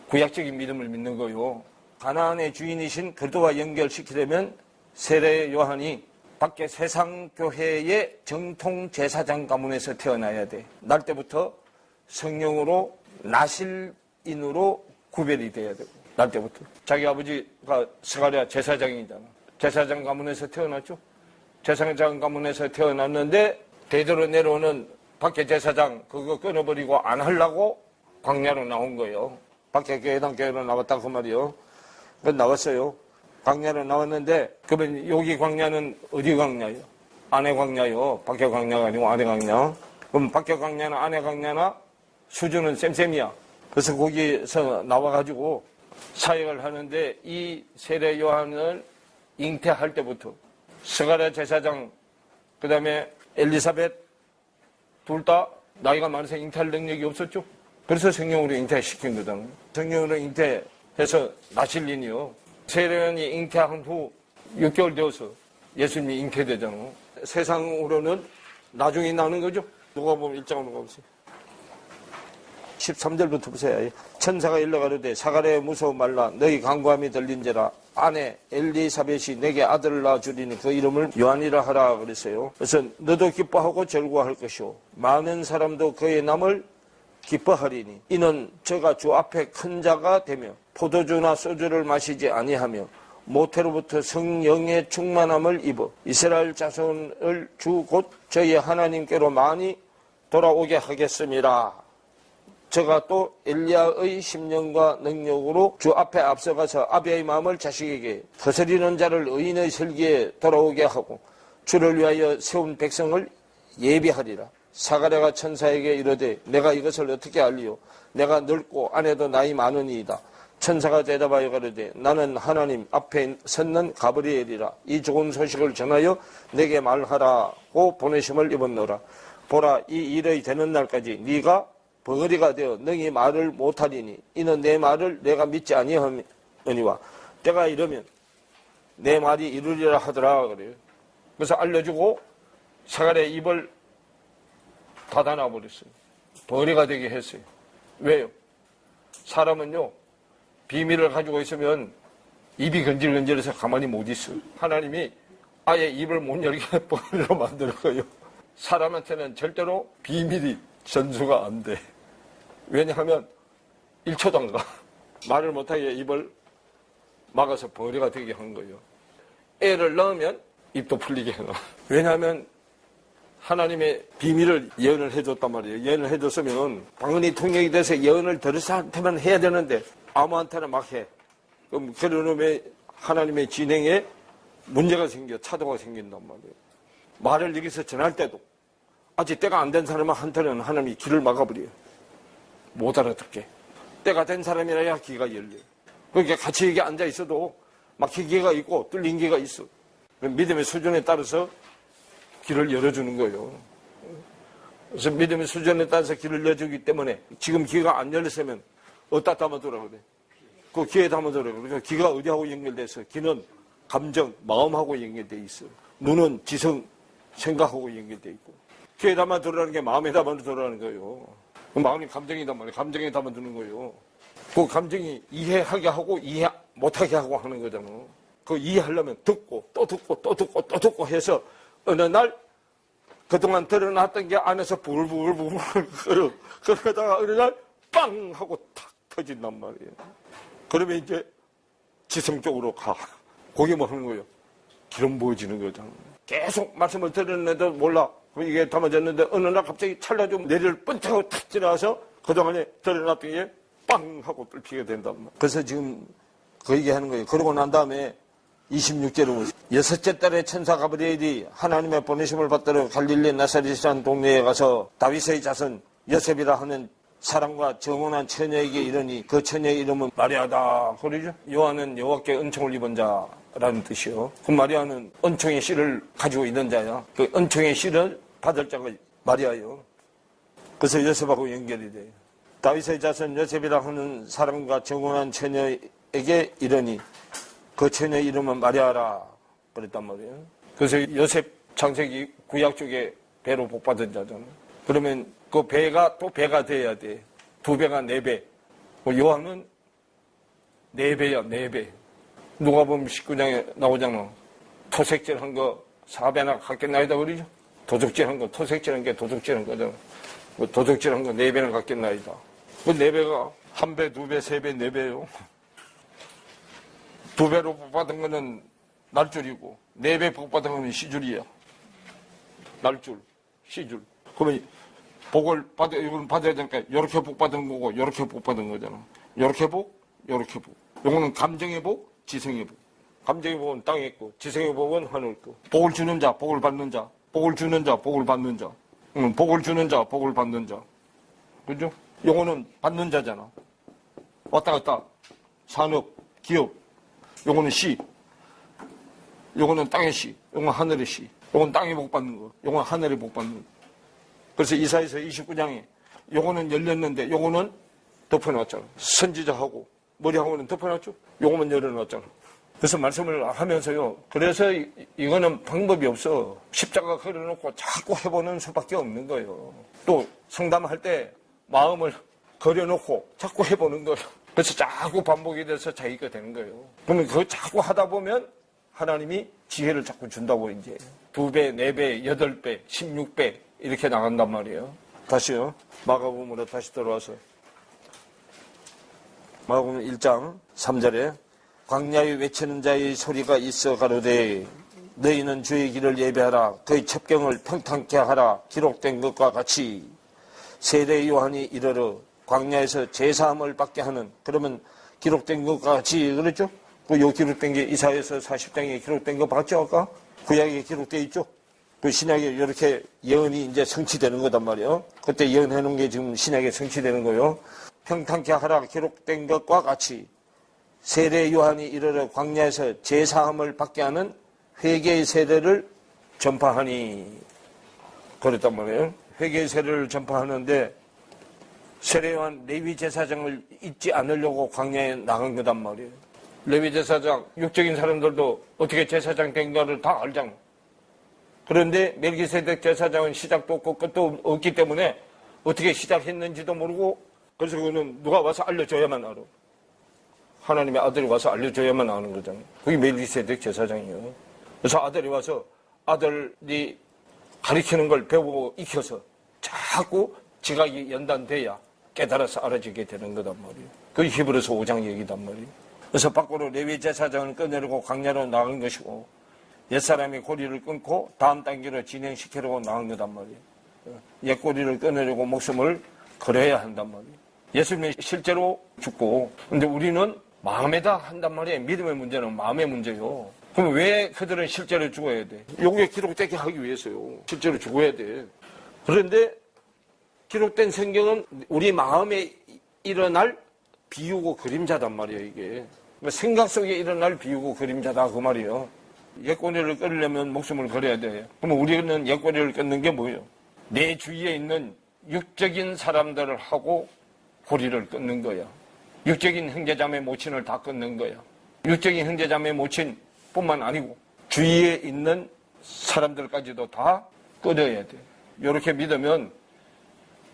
구약적인 믿음을 믿는 거요. 가나안의 주인이신 그리스도와 연결시키려면 세례 요한이 밖에 세상교회의 정통 제사장 가문에서 태어나야 돼. 날 때부터 성령으로 나실인으로 구별이 돼야 되고, 날 때부터. 자기 아버지가 스가랴 제사장이잖아. 제사장 가문에서 태어났죠. 제사장 가문에서 태어났는데 대대로 내려오는 밖에 제사장 그거 끊어버리고 안 하려고 광야로 나온 거예요. 밖에 교회당 교회로 나왔다 그 말이요. 그 나왔어요. 광야로 나왔는데, 그러면 여기 광야는 어디 광야예요? 안에 광야요. 밖에 광야가 아니고 안에 광야. 그럼 밖에 광야나 안에 광야나 수준은 쌤쌤이야. 그래서 거기서 나와가지고 사역을 하는데, 이 세례 요한을 잉태할 때부터 스가랴 제사장, 그 다음에 엘리사벳 둘 다 나이가 많아서 잉태할 능력이 없었죠. 그래서 성령으로 잉태시킨 거잖아요. 성령으로 잉태해서 나실린이요. 세례요한이 잉태한 후 6개월 되어서 예수님이 잉태되잖아요. 세상으로는 나중에 나는 거죠. 누가 보면 1장으로 가보세요. 13절부터 보세요. 천사가 일러가로되 사가랴 무서워 말라. 너희 간구함이 들린지라. 아내 엘리사벳이 내게 아들을 낳아주리니 그 이름을 요한이라 하라 그랬어요. 그래서 너도 기뻐하고 절구할 것이요 많은 사람도 그의 남을 기뻐하리니 이는 저가 주 앞에 큰 자가 되며 포도주나 소주를 마시지 아니하며 모태로부터 성령의 충만함을 입어 이스라엘 자손을 주 곧 저희 하나님께로 많이 돌아오게 하겠습니다. 저가 또 엘리야의 심령과 능력으로 주 앞에 앞서가서 아비의 마음을 자식에게 거스리는 자를 의인의 설기에 돌아오게 하고 주를 위하여 세운 백성을 예비하리라. 사가랴가 천사에게 이르되 내가 이것을 어떻게 알리요? 내가 늙고 아내도 나이 많으니이다. 천사가 대답하여 가로되 나는 하나님 앞에 섰는 가브리엘이라. 이 좋은 소식을 전하여 내게 말하라고 보내심을 입었노라. 보라, 이 일이 되는 날까지 네가 벙어리가 되어 능히 말을 못하리니 이는 내 말을 내가 믿지 아니하니와 때가 이르면 내 말이 이루리라 하더라 그래요. 그래서 알려주고 사가랴 입을 닫아놔 버렸어요. 벙어리가 되게 했어요. 왜요? 사람은요 비밀을 가지고 있으면 입이 건질건질해서 가만히 못 있어요. 하나님이 아예 입을 못 열게 벙어리로 만들어요. 사람한테는 절대로 비밀이 전수가 안 돼. 왜냐하면 1초도 안 가. 말을 못하게 입을 막아서 벙어리가 되게 한 거예요. 애를 넣으면 입도 풀리게 해놔. 왜냐하면 하나님의 비밀을 예언을 해줬단 말이에요. 예언을 해줬으면 방언이 통역이 돼서 예언을 들을 사람한테만 해야 되는데 아무한테나 막 해. 그럼 그러면 하나님의 진행에 문제가 생겨, 차도가 생긴단 말이에요. 말을 여기서 전할 때도 아직 때가 안 된 사람한테는 하나님이 길을 막아버려요. 못 알아듣게. 때가 된 사람이라야 귀가 열려요. 그러니까 같이 여기 앉아 있어도 막힌 귀가 있고 뚫린 귀가 있어. 믿음의 수준에 따라서 길을 열어주는 거예요. 그래서 믿음의 수준에 따라서 길을 열어주기 때문에 지금 귀가 안 열렸으면 어디다 담아두라고 그래. 그 귀에 담아두라고 그래. 그러니까 귀가 어디하고 연결돼서 귀는 감정, 마음하고 연결돼 있어요. 눈은 지성, 생각하고 연결돼 있고. 귀에 담아두라는 게 마음에 담아두라는 거예요. 마음이 감정이단 말이에요. 감정에 담아두는 거예요. 그 감정이 이해하게 하고 이해 못하게 하고 하는 거잖아. 그 이해하려면 듣고 또 듣고 또 듣고 또 듣고 해서 어느 날 그동안 드러났던 게 안에서 부글부글 그러다가 어느 날 빵 하고 탁 터진단 말이에요. 그러면 이제 지성 쪽으로 가. 그게 뭐 하는 거예요? 기름 부어지는 거잖아. 계속 말씀을 들었는데도 몰라. 이게 담아졌는데 어느 날 갑자기 찰나좀 내리를 뻔하고 탁 지나서 그동안에 드러났던 게 빵 하고 뚫히게 된단 말이에요. 그래서 지금 그 얘기하는 거예요. 그러고 난 다음에 26절로 여섯째 달에 천사 가브리엘이 하나님의 보내심을 받들어 갈릴리 나사렛이라는 동네에 가서 다윗의 자손 요셉이라 하는 사람과 정혼한 처녀에게 이르니 그 처녀의 이름은 마리아다. 그러죠. 요한은 여호와께 은총을 입은 자라는 뜻이요. 그 마리아는 은총의 씨를 가지고 있는 자야. 그 은총의 씨를 받을 자가 마리아요. 그래서 요셉하고 연결이 돼요. 다윗의 자손 요셉이라 하는 사람과 정혼한 처녀에게 이르니 그 처녀의 이름은 마리아라 그랬단 말이에요. 그래서 요셉 창세기 구약 쪽에 배로 복받은 자잖아요. 그러면 그 배가 또 배가 돼야 돼. 2배가 4배. 요한은 4배야, 4배. 누가복음 19장에 나오잖아. 토색질 한 거 4배나 갖겠나이다 그러죠. 도둑질 한 거, 토색질 한 게 도둑질 한 거잖아. 도둑질 한 거 4배나 갖겠나이다. 그 4배가 1배, 2배, 3배, 4배요. 2배로 복받은 거는 날줄이고 4배 복받은 거는 시줄이야. 날줄, 시줄. 그러면 복을 이건 받아야 되니까 이렇게 복받은 거고 이렇게 복받은 거잖아. 이렇게 복, 이렇게 복. 이거는 감정의 복, 지성의 복. 감정의 복은 땅에 있고 지성의 복은 하늘에 있고. 복을 주는 자, 복을 받는 자. 복을 주는 자, 복을 받는 자. 복을 주는 자, 복을 받는 자. 그죠? 요거는 받는 자잖아. 왔다 갔다. 산업, 기업. 요거는 시. 요거는 땅의 시. 요건 하늘의 시. 요건 땅에 복 받는 거. 요건 하늘에 복 받는 거. 그래서 이사야서 29장에 요거는 열렸는데 요거는 덮어놨잖아. 선지자하고 머리하고는 덮어놨죠. 요거만 열어놨잖아. 그래서 말씀을 하면서요. 그래서 이거는 방법이 없어. 십자가 걸어놓고 자꾸 해보는 수밖에 없는 거예요. 또 상담할 때 마음을 걸어놓고 자꾸 해보는 거예요. 그래서 자꾸 반복이 돼서 자기가 되는 거예요. 그러면 그거 자꾸 하다 보면 하나님이 지혜를 자꾸 준다고 이제 2배, 4배, 8배, 16배 이렇게 나간단 말이에요. 다시요. 마가복음으로 다시 들어와서 마가복음 1장 3절에 광야에 외치는 자의 소리가 있어 가로되 너희는 주의 길을 예배하라 그의 첩경을 평탄케 하라 기록된 것과 같이 세례 요한이 이르러 광야에서 제사함을 받게 하는 그러면 기록된 것과 같이 그랬죠? 요 기록된 게 이사야서 40장에 기록된 거 봤죠 아까? 구약에 기록되어 있죠? 그 신약에 이렇게 예언이 이제 성취되는 거단 말이에요. 그때 예언해 놓은 게 지금 신약에 성취되는 거예요. 평탄케 하라 기록된 것과 같이 세례 요한이 이르러 광야에서 제사함을 받게 하는 회개의 세례를 전파하니 그랬단 말이에요. 회개의 세례를 전파하는데 세례 요한 레위 제사장을 잊지 않으려고 광야에 나간 거단 말이에요. 레위 제사장 육적인 사람들도 어떻게 제사장 된가를 다 알잖아. 그런데 멜기세덱 제사장은 시작도 없고 끝도 없기 때문에 어떻게 시작했는지도 모르고 그래서 그거는 누가 와서 알려줘야만 알아. 하나님의 아들이 와서 알려줘야만 아는 거잖아요. 그게 멜기세덱 제사장이에요. 그래서 아들이 와서 아들이 가르치는 걸 배우고 익혀서 자꾸 지각이 연단돼야 깨달아서 알아지게 되는 거단 말이에요. 그게 히브리서 5장 얘기단 말이에요. 그래서 밖으로 레위 제사장을 꺼내려고 광야로 나간 것이고 옛사람의 고리를 끊고 다음 단계로 진행시키려고 나간 거단 말이에요. 옛고리를 끊으려고 목숨을 걸어야 한단 말이에요. 예수님이 실제로 죽고 근데 우리는 마음에다 한단 말이에요. 믿음의 문제는 마음의 문제요. 그럼 왜 그들은 실제로 죽어야 돼? 요게 기록되게 하기 위해서요. 실제로 죽어야 돼. 그런데 기록된 성경은 우리 마음에 일어날 비유고 그림자단 말이에요. 이게 생각 속에 일어날 비유고 그림자다 그 말이에요. 옛고리를 끊으려면 목숨을 걸어야 돼. 그럼 우리는 옛고리를 끊는 게 뭐예요? 내 주위에 있는 육적인 사람들을 하고 고리를 끊는 거야. 육적인 형제자매 모친을 다 끊는 거야. 육적인 형제자매 모친 뿐만 아니고 주위에 있는 사람들까지도 다 끊어야 돼. 이렇게 믿으면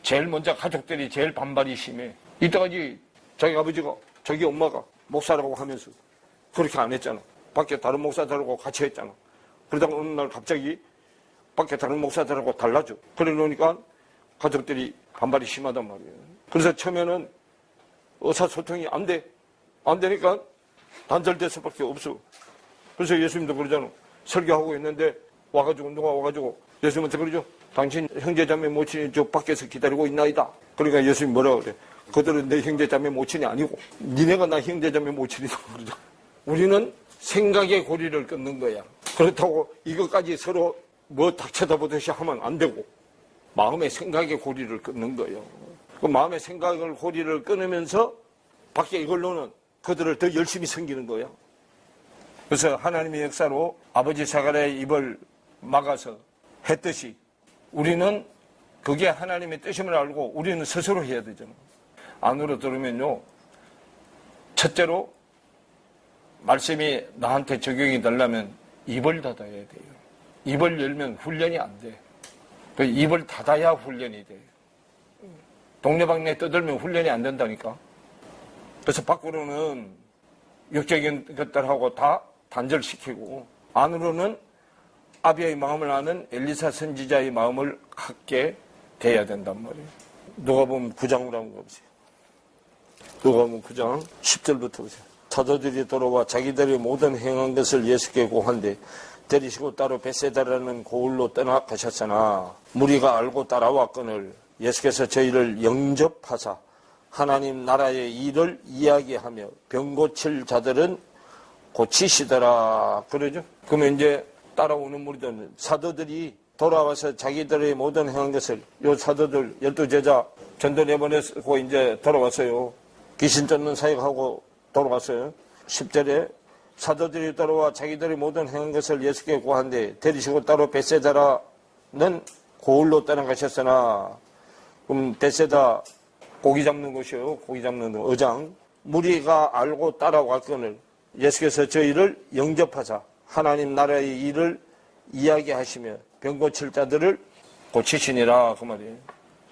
제일 먼저 가족들이 제일 반발이 심해. 이때까지 자기 아버지가, 자기 엄마가 목사라고 하면서 그렇게 안 했잖아. 밖에 다른 목사들하고 같이 했잖아. 그러다가 어느 날 갑자기 밖에 다른 목사들하고 달라져. 그래 놓으니까 가족들이 반발이 심하단 말이에요. 그래서 처음에는 의사소통이 안 돼. 안 되니까 단절될 수밖에 없어. 그래서 예수님도 그러잖아. 설교하고 있는데 와가지고 누가 와가지고 예수님한테 그러죠. 당신 형제자매 모친이 저 밖에서 기다리고 있나이다. 그러니까 예수님이 뭐라 그래. 그들은 내 형제자매 모친이 아니고 니네가 나 형제자매 모친이다. 그러죠. 우리는 생각의 고리를 끊는 거야. 그렇다고 이것까지 서로 뭐 닥쳐다보듯이 하면 안 되고 마음의 생각의 고리를 끊는 거예요. 그 마음의 생각을 고리를 끊으면서 밖에 이걸로는 그들을 더 열심히 섬기는 거예요. 그래서 하나님의 역사로 아버지 사가랴의 입을 막아서 했듯이 우리는 그게 하나님의 뜻임을 알고 우리는 스스로 해야 되잖아요. 안으로 들으면요. 첫째로 말씀이 나한테 적용이 되려면 입을 닫아야 돼요. 입을 열면 훈련이 안 돼. 그 입을 닫아야 훈련이 돼. 동네방네 떠들면 훈련이 안 된다니까. 그래서 밖으로는 육적인 것들하고 다 단절시키고 안으로는 아비의 마음을 아는 엘리사 선지자의 마음을 갖게 돼야 된단 말이에요. 누가복음 9장으로 한번 가보세요. 누가복음 9장 10절부터 보세요. 사도들이 돌아와 자기들의 모든 행한 것을 예수께 고한데 데리시고 따로 벳세다라는 고을로 떠나 가셨으나 무리가 알고 따라왔거늘 예수께서 저희를 영접하사 하나님 나라의 일을 이야기하며 병 고칠 자들은 고치시더라. 그러죠? 그러면 이제 따라오는 무리들은 사도들이 돌아와서 자기들의 모든 행한 것을 요 사도들 12제자 전도 내보내고 이제 돌아왔어요. 귀신 쫓는 사역하고 돌아왔어요. 10절에 사도들이 돌아와 자기들의 모든 행한 것을 예수께 고한데 데리시고 따로 벳세다라는 고을로 떠나가셨으나 그럼 벳세다 고기 잡는 곳이요. 고기 잡는 어장. 무리가 알고 따라왔거늘 예수께서 저희를 영접하사 하나님 나라의 일을 이야기하시며 병 고칠 자들을 고치시니라 그 말이에요.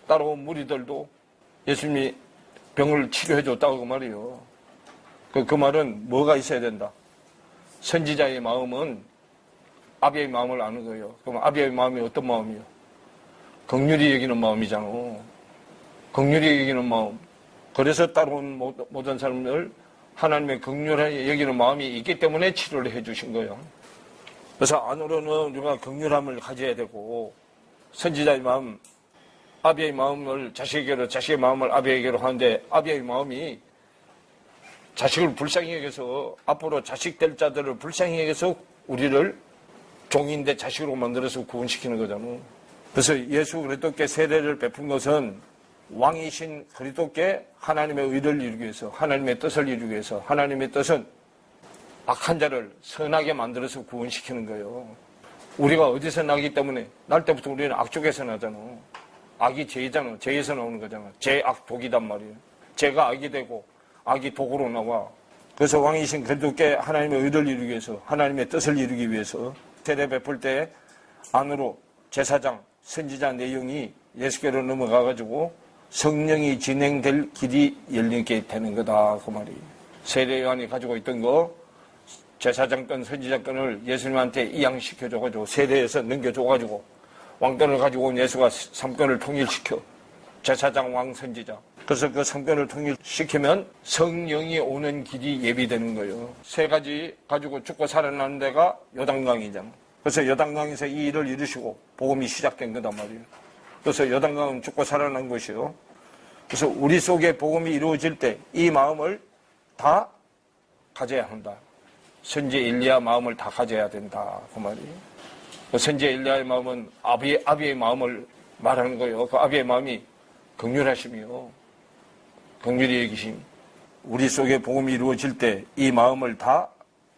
따라온 무리들도 예수님이 병을 치료해 줬다고 그 말이에요. 그 말은 뭐가 있어야 된다. 선지자의 마음은 아비의 마음을 아는 거예요. 그럼 아비의 마음이 어떤 마음이에요? 긍휼히 여기는 마음이잖아. 긍휼히 여기는 마음. 그래서 따라온 모든 사람들 하나님의 긍휼하게 여기는 마음이 있기 때문에 치료를 해 주신 거예요. 그래서 안으로는 우리가 긍휼함을 가져야 되고 선지자의 마음, 아비의 마음을 자식에게로, 자식의 마음을 아비에게로 하는데 아비의 마음이 자식을 불쌍히 여겨서 앞으로 자식 될 자들을 불쌍히 여겨서 우리를 종인데 자식으로 만들어서 구원시키는 거잖아요. 그래서 예수 그리스도께 세례를 베푼 것은 왕이신 그리스도께 하나님의 의를 이루기 위해서, 하나님의 뜻을 이루기 위해서, 하나님의 뜻은 악한 자를 선하게 만들어서 구원시키는 거예요. 우리가 어디서 나기 때문에 날 때부터 우리는 악쪽에서 나잖아. 악이 죄잖아. 죄에서 나오는 거잖아. 죄, 악, 독이단 말이에요. 죄가 악이 되고 악이 독으로 나와. 그래서 왕이신 그리스도께 하나님의 의를 이루기 위해서, 하나님의 뜻을 이루기 위해서 세례 베풀 때 안으로 제사장, 선지자 내용이 예수께로 넘어가가지고 성령이 진행될 길이 열리게 되는 거다 그 말이에요. 세례 요한이 가지고 있던 거 제사장권, 선지자권을 예수님한테 이양시켜줘가지고 세례에서 넘겨줘가지고 왕권을 가지고 온 예수가 3권을 통일시켜. 제사장, 왕, 선지자. 그래서 그 3권을 통일시키면 성령이 오는 길이 예비되는 거예요. 세 가지 가지고 죽고 살아나는 데가 요단강이잖아. 그래서 요단강에서 이 일을 이루시고 복음이 시작된 거단 말이에요. 그래서 요단강은 죽고 살아난 것이요. 그래서 우리 속에 복음이 이루어질 때 이 마음을 다 가져야 한다. 선지 엘리야 마음을 다 가져야 된다. 그 말이에요. 선지 엘리야의 마음은 아비의 마음을 말하는 거예요. 그 아비의 마음이 긍휼하심이요. 긍휼히 여기심. 우리 속에 복음이 이루어질 때 이 마음을 다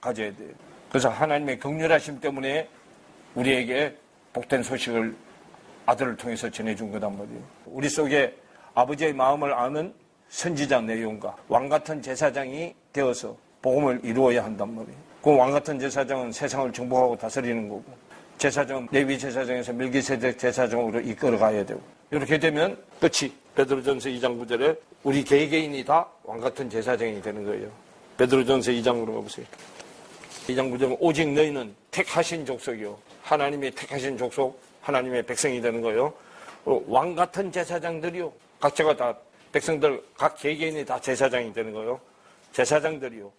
가져야 돼요. 그래서 하나님의 긍휼하심 때문에 우리에게 복된 소식을 아들을 통해서 전해준 거단 말이에요. 우리 속에 아버지의 마음을 아는 선지자 내용과 왕같은 제사장이 되어서 복음을 이루어야 한단 말이에요. 그 왕같은 제사장은 세상을 정복하고 다스리는 거고 제사장, 레위 제사장에서 멜기세덱 제사장으로 이끌어가야 되고, 이렇게 되면 끝이. 베드로전서 2장 9절에 우리 개개인이 다 왕같은 제사장이 되는 거예요. 베드로전서 2장으로 가보세요. 2장 9절은 오직 너희는 택하신 족속이요, 하나님이 택하신 족속, 하나님의 백성이 되는 거예요. 왕같은 제사장들이요, 각자가 다 백성들 각 개개인이 다 제사장이 되는 거예요. 제사장들이요,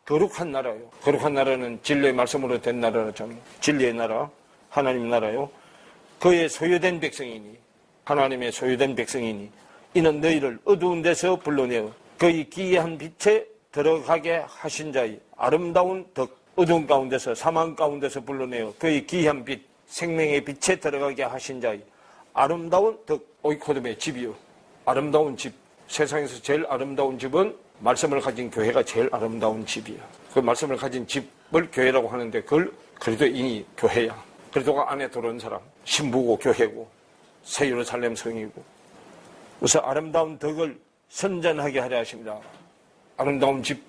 거룩한 나라요. 거룩한 나라는 진리의 말씀으로 된 나라잖아요. 진리의 나라, 하나님 나라요. 그의 소유된 백성이니, 하나님의 소유된 백성이니, 이는 너희를 어두운 데서 불러내어 그의 기이한 빛에 들어가게 하신 자의 아름다운 덕, 어두운 가운데서, 사망 가운데서 불러내어 그의 기이한 빛, 생명의 빛에 들어가게 하신 자의 아름다운 덕, 오이코돔의 집이요, 아름다운 집. 세상에서 제일 아름다운 집은 말씀을 가진 교회가 제일 아름다운 집이야. 그 말씀을 가진 집을 교회라고 하는데, 그걸 그래도 이니 교회야. 그래도가 안에 들어온 사람, 신부고 교회고 새 예루살렘 성이고. 그래서 아름다운 덕을 선전하게 하려 하십니다. 아름다운 집,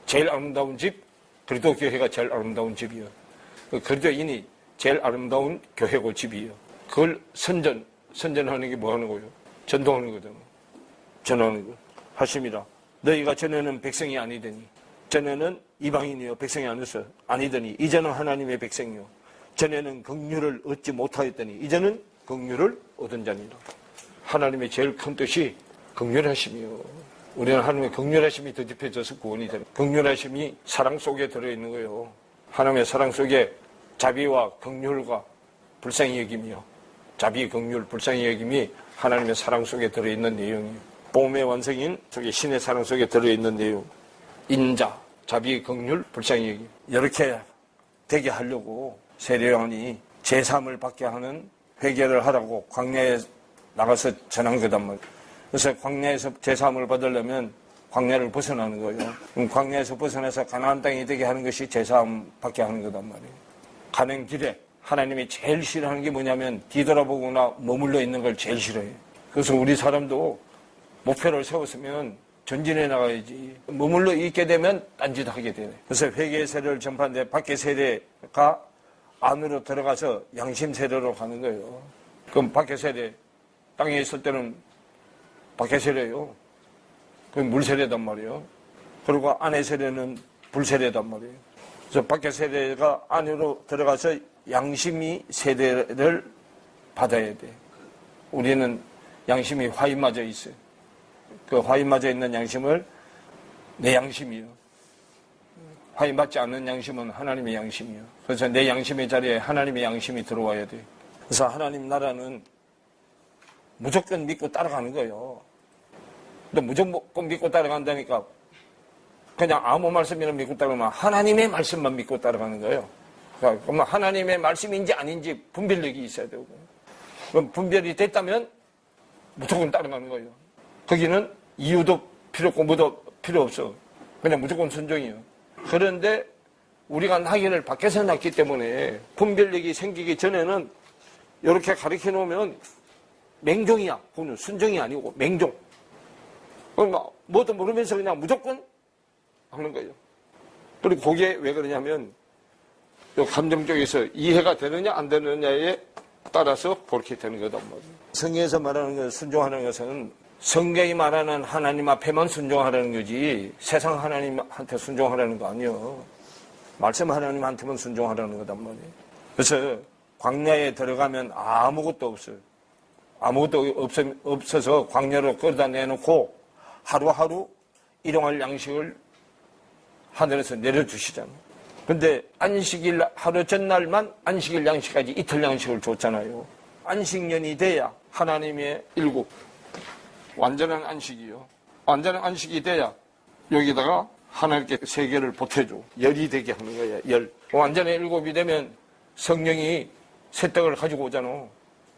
제일 아름다운 집, 그래도 교회가 제일 아름다운 집이요. 그래도 이니 제일 아름다운 교회고 집이요. 그걸 선전하는 게 뭐 하는 거예요? 전도하는 거잖아. 전하는 거. 하십니다. 너희가 전에는 백성이 아니더니, 전에는 이방인이요 백성이 아니더니 이제는 하나님의 백성이요, 전에는 긍휼을 얻지 못하였더니 이제는 긍휼을 얻은 자니라. 하나님의 제일 큰 뜻이 긍휼하심이요. 우리는 하나님의 긍휼하심이 더딥혀져서 구원이 되는, 긍휼하심이 사랑 속에 들어있는 거예요. 하나님의 사랑 속에 자비와 긍휼과 불쌍히 여김이요, 자비, 긍휼, 불쌍히 여김이 하나님의 사랑 속에 들어있는 내용이에요. 복음의 완성인 속에, 신의 사랑 속에 들어있는 내용. 인자, 자비, 긍휼, 불쌍히 여김. 이렇게 되게 하려고 세례요한이 제3을 받게 하는 회개를 하라고 광야에 나가서 전한 거단 말이에요. 그래서 광야에서 제3을 받으려면 광야를 벗어나는 거예요. 그럼 광야에서 벗어나서 가나안 땅이 되게 하는 것이 제3 받게 하는 거단 말이에요. 가는 길에 하나님이 제일 싫어하는 게 뭐냐면 뒤돌아보거나 머물러 있는 걸 제일 싫어해요. 그래서 우리 사람도 목표를 세웠으면 전진해 나가야지. 머물러 있게 되면 딴짓하게 되네. 그래서 회개 세례를 전파하는데 밖에 세례가 안으로 들어가서 양심 세례로 가는 거예요. 그럼 밖에 세례, 땅에 있을 때는 밖에 세례예요. 그건 물 세례단 말이에요. 그리고 안에 세례는 불 세례단 말이에요. 그래서 밖에 세례가 안으로 들어가서 양심이 세례를 받아야 돼. 우리는 양심이 화인 맞아 있어요. 그 화인 맞아 있는 양심을 내 양심이요. 화인 맞지 않는 양심은 하나님의 양심이요. 그래서 내 양심의 자리에 하나님의 양심이 들어와야 돼. 그래서 하나님 나라는 무조건 믿고 따라가는 거예요. 근데 무조건 믿고 따라간다니까 그냥 아무 말씀이나 믿고 따라가면 하나님의 말씀만 믿고 따라가는 거예요. 그러면 하나님의 말씀인지 아닌지 분별력이 있어야 되고, 그럼 분별이 됐다면 무조건 따라가는 거예요. 거기는 이유도 필요 없고 뭐도 필요 없어. 그냥 무조건 순종이에요. 그런데 우리가 낙인을 밖에서 났기 때문에 분별력이 생기기 전에는 이렇게 가르쳐 놓으면 맹종이야. 그건 순종이 아니고 맹종. 뭐도 모르면서 그냥 무조건 하는 거예요. 그리고 그게 왜 그러냐면 감정 쪽에서 이해가 되느냐 안 되느냐에 따라서 그렇게 되는 거단 말이에요. 성경에서 말하는 것, 순종하는 것은 성경이 말하는 하나님 앞에만 순종하라는 거지 세상 하나님한테 순종하라는 거 아니에요. 말씀 하나님한테만 순종하라는 거단 말이에요. 그래서 광야에 들어가면 아무것도 없어요. 아무것도 없어서 광야로 끌어다 내놓고 하루하루 일용할 양식을 하늘에서 내려주시잖아요. 근데 안식일 하루 전날만 안식일 양식까지 이틀 양식을 줬잖아요. 안식년이 돼야 하나님의 일곱 완전한 안식이요. 완전한 안식이 돼야 여기다가 하나님께 세계를 보태줘. 열이 되게 하는 거예요. 열. 완전한 일곱이 되면 성령이 새떡을 가지고 오잖아.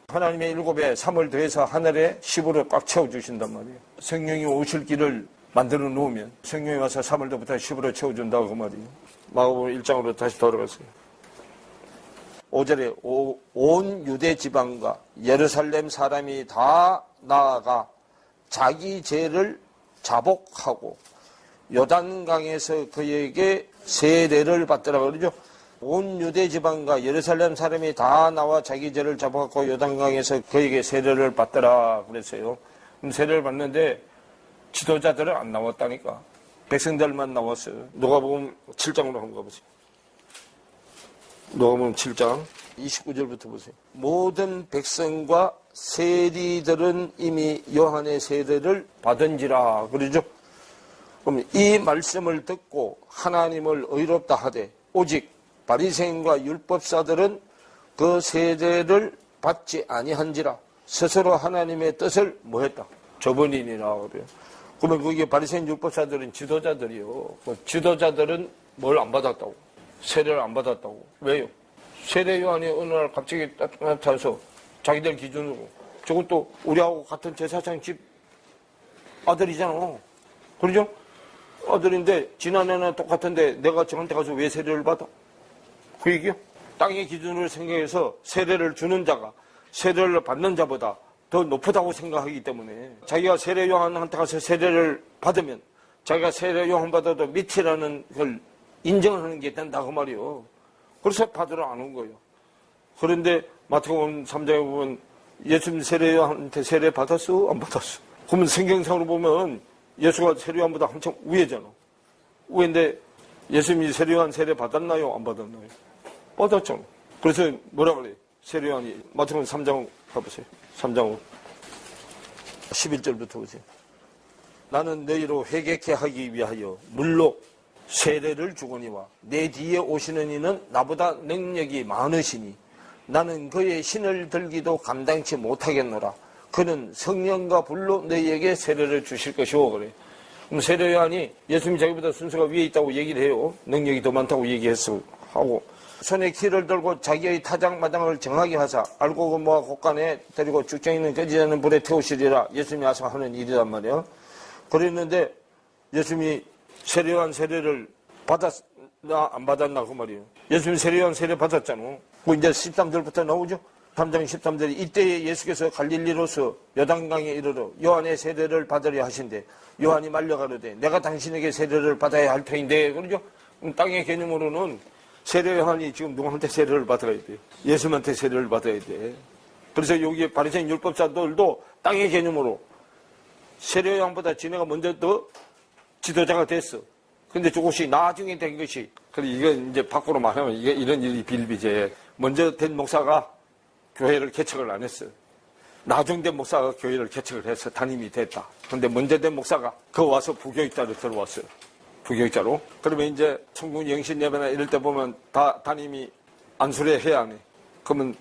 하나님의 일곱에 3을 더해서 하늘에 10으로 꽉 채워주신단 말이에요. 성령이 오실 길을 만들어 놓으면 성령이 와서 3을 더부터 10으로 채워준다고 그 말이에요. 마가복음 1장으로 다시 돌아갔어요. 5절에 온 유대 지방과 예루살렘 사람이 다 나아가 자기 죄를 자복하고 요단강에서 그에게 세례를 받더라 그러죠. 온 유대 지방과 예루살렘 사람이 다 나와 자기 죄를 잡아갖고 요단강에서 그에게 세례를 받더라 그랬어요. 그럼 세례를 받는데 지도자들은 안 나왔다니까. 백성들만 나왔어요. 누가복음 7장으로 한번 가보세요. 누가복음 7장 29절부터 보세요. 모든 백성과 세리들은 이미 요한의 세례를 받은지라 그러죠. 그럼 이 말씀을 듣고 하나님을 의롭다 하되 오직 바리새인과 율법사들은 그 세례를 받지 아니한지라 스스로 하나님의 뜻을 뭐했다? 저버리니라 그래요. 그러면 그게 바리새인 율법사들은 지도자들이요. 그 지도자들은 뭘 안 받았다고? 세례를 안 받았다고. 왜요? 세례 요한이 어느 날 갑자기 나타나서 자기들 기준으로 저것도 우리하고 같은 제사장 집 아들이잖아. 그러죠? 아들인데 지난해는 똑같은데 내가 저한테 가서 왜 세례를 받아? 그 얘기요? 땅의 기준으로 생각해서 세례를 주는 자가 세례를 받는 자보다 더 높다고 생각하기 때문에 자기가 세례 요한한테 가서 세례를 받으면 자기가 세례 요한 받아도 밑이라는 걸 인정하는 게 된다 그 말이요. 그래서 받으러 안 온 거예요. 그런데 마태복음 3장에 보면 예수님 세례 요한한테 세례 받았어? 안 받았어? 그러면 성경상으로 보면 예수가 세례 요한보다 한참 위에잖아. 위인데 예수님이 세례 요한 세례 받았나요? 안 받았나요? 받았잖아. 그래서 뭐라 그래? 세례 요한이 마태복음 3장 가보세요. 3장 11절부터 보세요. 나는 너희로 회개케 하기 위하여 물로 세례를 주거니와 내 뒤에 오시는 이는 나보다 능력이 많으시니 나는 그의 신을 들기도 감당치 못하겠노라. 그는 성령과 불로 너희에게 세례를 주실 것이오 그래. 그럼 세례 요한이 예수님 자기보다 순서가 위에 있다고 얘기를 해요. 능력이 더 많다고 얘기했어 하고 손에 키를 들고 자기의 타작마당을 정하게 하사 알고 모아 곳간에 데리고 죽정 있는 꺼지지 않는 불에 태우시리라. 예수님이 와서 하는 일이란 말이에요. 그랬는데 예수님이 세례 요한 세례를 받았나 안 받았나 그 말이에요. 예수님이 세례 요한 세례 받았잖아. 그 이제 13절부터 나오죠. 3장 13절에 이때에 예수께서 갈릴리로서 요단강에 이르러 요한의 세례를 받으려 하신대 요한이 말려가로되 내가 당신에게 세례를 받아야 할 터인데 그러죠. 땅의 개념으로는 세례 요한이 지금 누구한테 세례를 받아야 돼? 예수님한테 세례를 받아야 돼. 그래서 여기 바리새인 율법사들도 땅의 개념으로 세례 요한보다 지네가 먼저 더 지도자가 됐어. 근데 조금씩 나중에 된 것이 그래 이건 이제 밖으로 말하면 이게 이런 일이 빌비제. 먼저 된 목사가 교회를 개척을 안 했어요. 나중된 목사가 교회를 개척을 해서 담임이 됐다. 근데 먼저 된 목사가 그 와서 부교육자로 들어왔어요. 부교육자로. 그러면 이제 천국 영신 예배나 이럴 때 보면 다 담임이 안수례 해야 하네. 그러면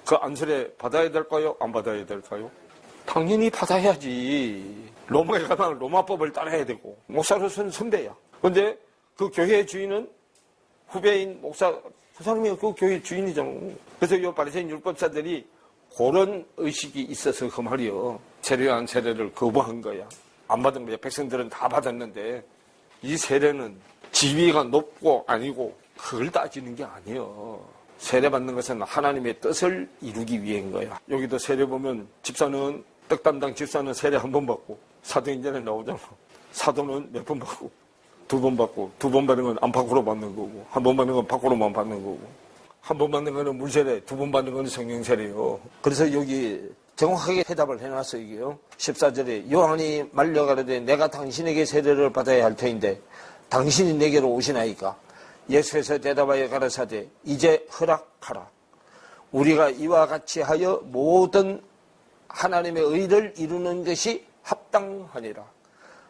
그 안수례 받아야 될까요? 안 받아야 될까요? 당연히 받아야지. 로마에 가면 로마법을 따라야 되고 목사로서는 선배야. 근데 그 교회의 주인은 후배인 목사 그 사람이 그 교회 주인이잖아. 그래서 이 바리새인 율법사들이 그런 의식이 있어서 그 말이요. 세례 요한 세례를 거부한 거야. 안 받은 거야. 백성들은 다 받았는데 이 세례는 지위가 높고 아니고 그걸 따지는 게 아니에요. 세례 받는 것은 하나님의 뜻을 이루기 위한 거야. 여기도 세례 보면 집사는 떡 담당 집사는 세례 한 번 받고 사도인전에 나오잖아. 사도는 몇 번 받고 2번 받고 2번 받는 건 안팎으로 받는 거고 한 번 받는 건 밖으로만 받는 거고 한 번 받는 거는 물세례 2번 받는 거는 성령세례요. 그래서 여기 정확하게 해답을 해놨어요. 이게요. 14절에 요한이 말려가로되 내가 당신에게 세례를 받아야 할 터인데 당신이 내게로 오시나이까. 예수께서 대답하여 가라사대 이제 허락하라. 우리가 이와 같이 하여 모든 하나님의 의를 이루는 것이 합당하니라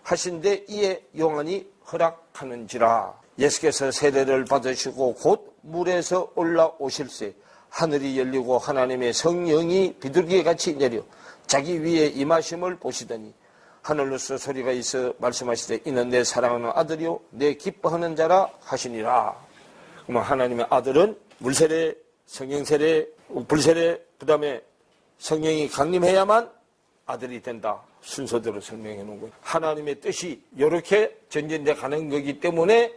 하신데 이에 요한이 허락하는지라. 예수께서 세례를 받으시고 곧 물에서 올라오실세 하늘이 열리고 하나님의 성령이 비둘기같이 내려 자기 위에 임하심을 보시더니 하늘로서 소리가 있어 말씀하시되 이는 내 사랑하는 아들이요 내 기뻐하는 자라 하시니라. 그러면 하나님의 아들은 물세례, 성령세례, 불세례 그 다음에 성령이 강림해야만 아들이 된다. 순서대로 설명해 놓은 거예요. 하나님의 뜻이 이렇게 전진돼 가는 거기 때문에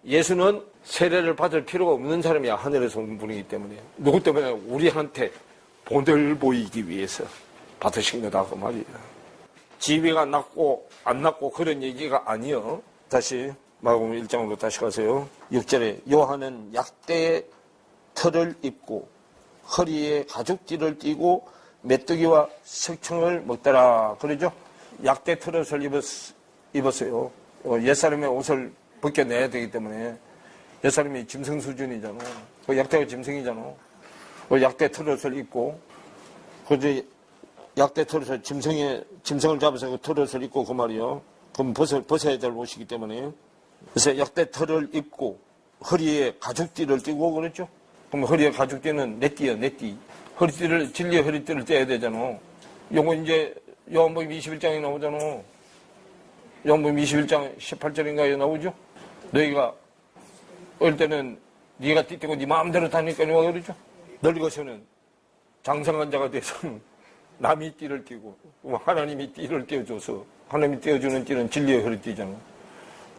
예수는 세례를 받을 필요가 없는 사람이야. 하늘에서 온 분이기 때문에. 누구 때문에? 우리한테 본을 보이기 위해서 받으신 거다 그 말이에요. 지위가 낮고 안 낮고 그런 얘기가 아니요. 다시 마가복음 1장으로 다시 가세요. 6절에 요한은 약대의 털을 입고 허리에 가죽띠를 띠고 메뚜기와 석청을 먹더라. 그러죠? 약대 털옷을 입었어요. 옛사람의 옷을 벗겨내야 되기 때문에 옛사람이 짐승 수준이잖아. 그 약대가 짐승이잖아. 그 약대 털옷을 입고 그 약대 털옷을 짐승을 잡아서 그 털옷을 입고 그 말이요. 그럼 벗어야 될 옷이기 때문에 그래서 약대 털을 입고 허리에 가죽띠를 띠고 그랬죠. 그럼 허리에 가죽띠는 내띠야, 내띠. 허리띠를, 진리의 허리띠를 떼야 되잖아. 요거 이제 요한복음 21장에 나오잖아. 요한복음 21장 18절인가에 나오죠. 너희가 어릴 때는 네가 띠떼고 네 마음대로 다니니까 와 그러죠. 늙어서는 장성한 자가 돼서는 남이 띠를 띠고 하나님이 띠를 떼어줘서 하나님이 떼어주는 띠는 진리의 허리띠잖아.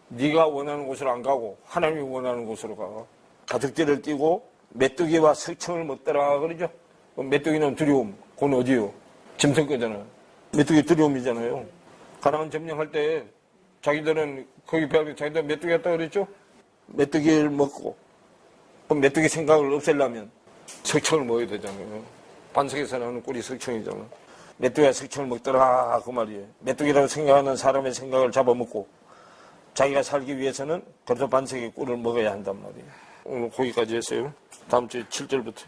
네가 원하는 곳으로 안 가고 하나님이 원하는 곳으로 가. 가죽띠를 띠고 메뚜기와 석청을 먹더라 그러죠. 메뚜기는 두려움. 그건 어디요? 짐승 거잖아. 메뚜기 두려움이잖아요. 가나안 점령할 때 자기들은 거기 배하고 자기들 메뚜기 했다 그랬죠. 메뚜기를 먹고 그럼 메뚜기 생각을 없애려면 석청을 먹어야 되잖아요. 반석에서 나오는 꿀이 석청이잖아. 메뚜기와 석청을 먹더라 그 말이에요. 메뚜기라고 생각하는 사람의 생각을 잡아먹고 자기가 살기 위해서는 그래도 반석의 꿀을 먹어야 한단 말이에요. 오늘 거기까지 했어요. 다음 주에 7절부터.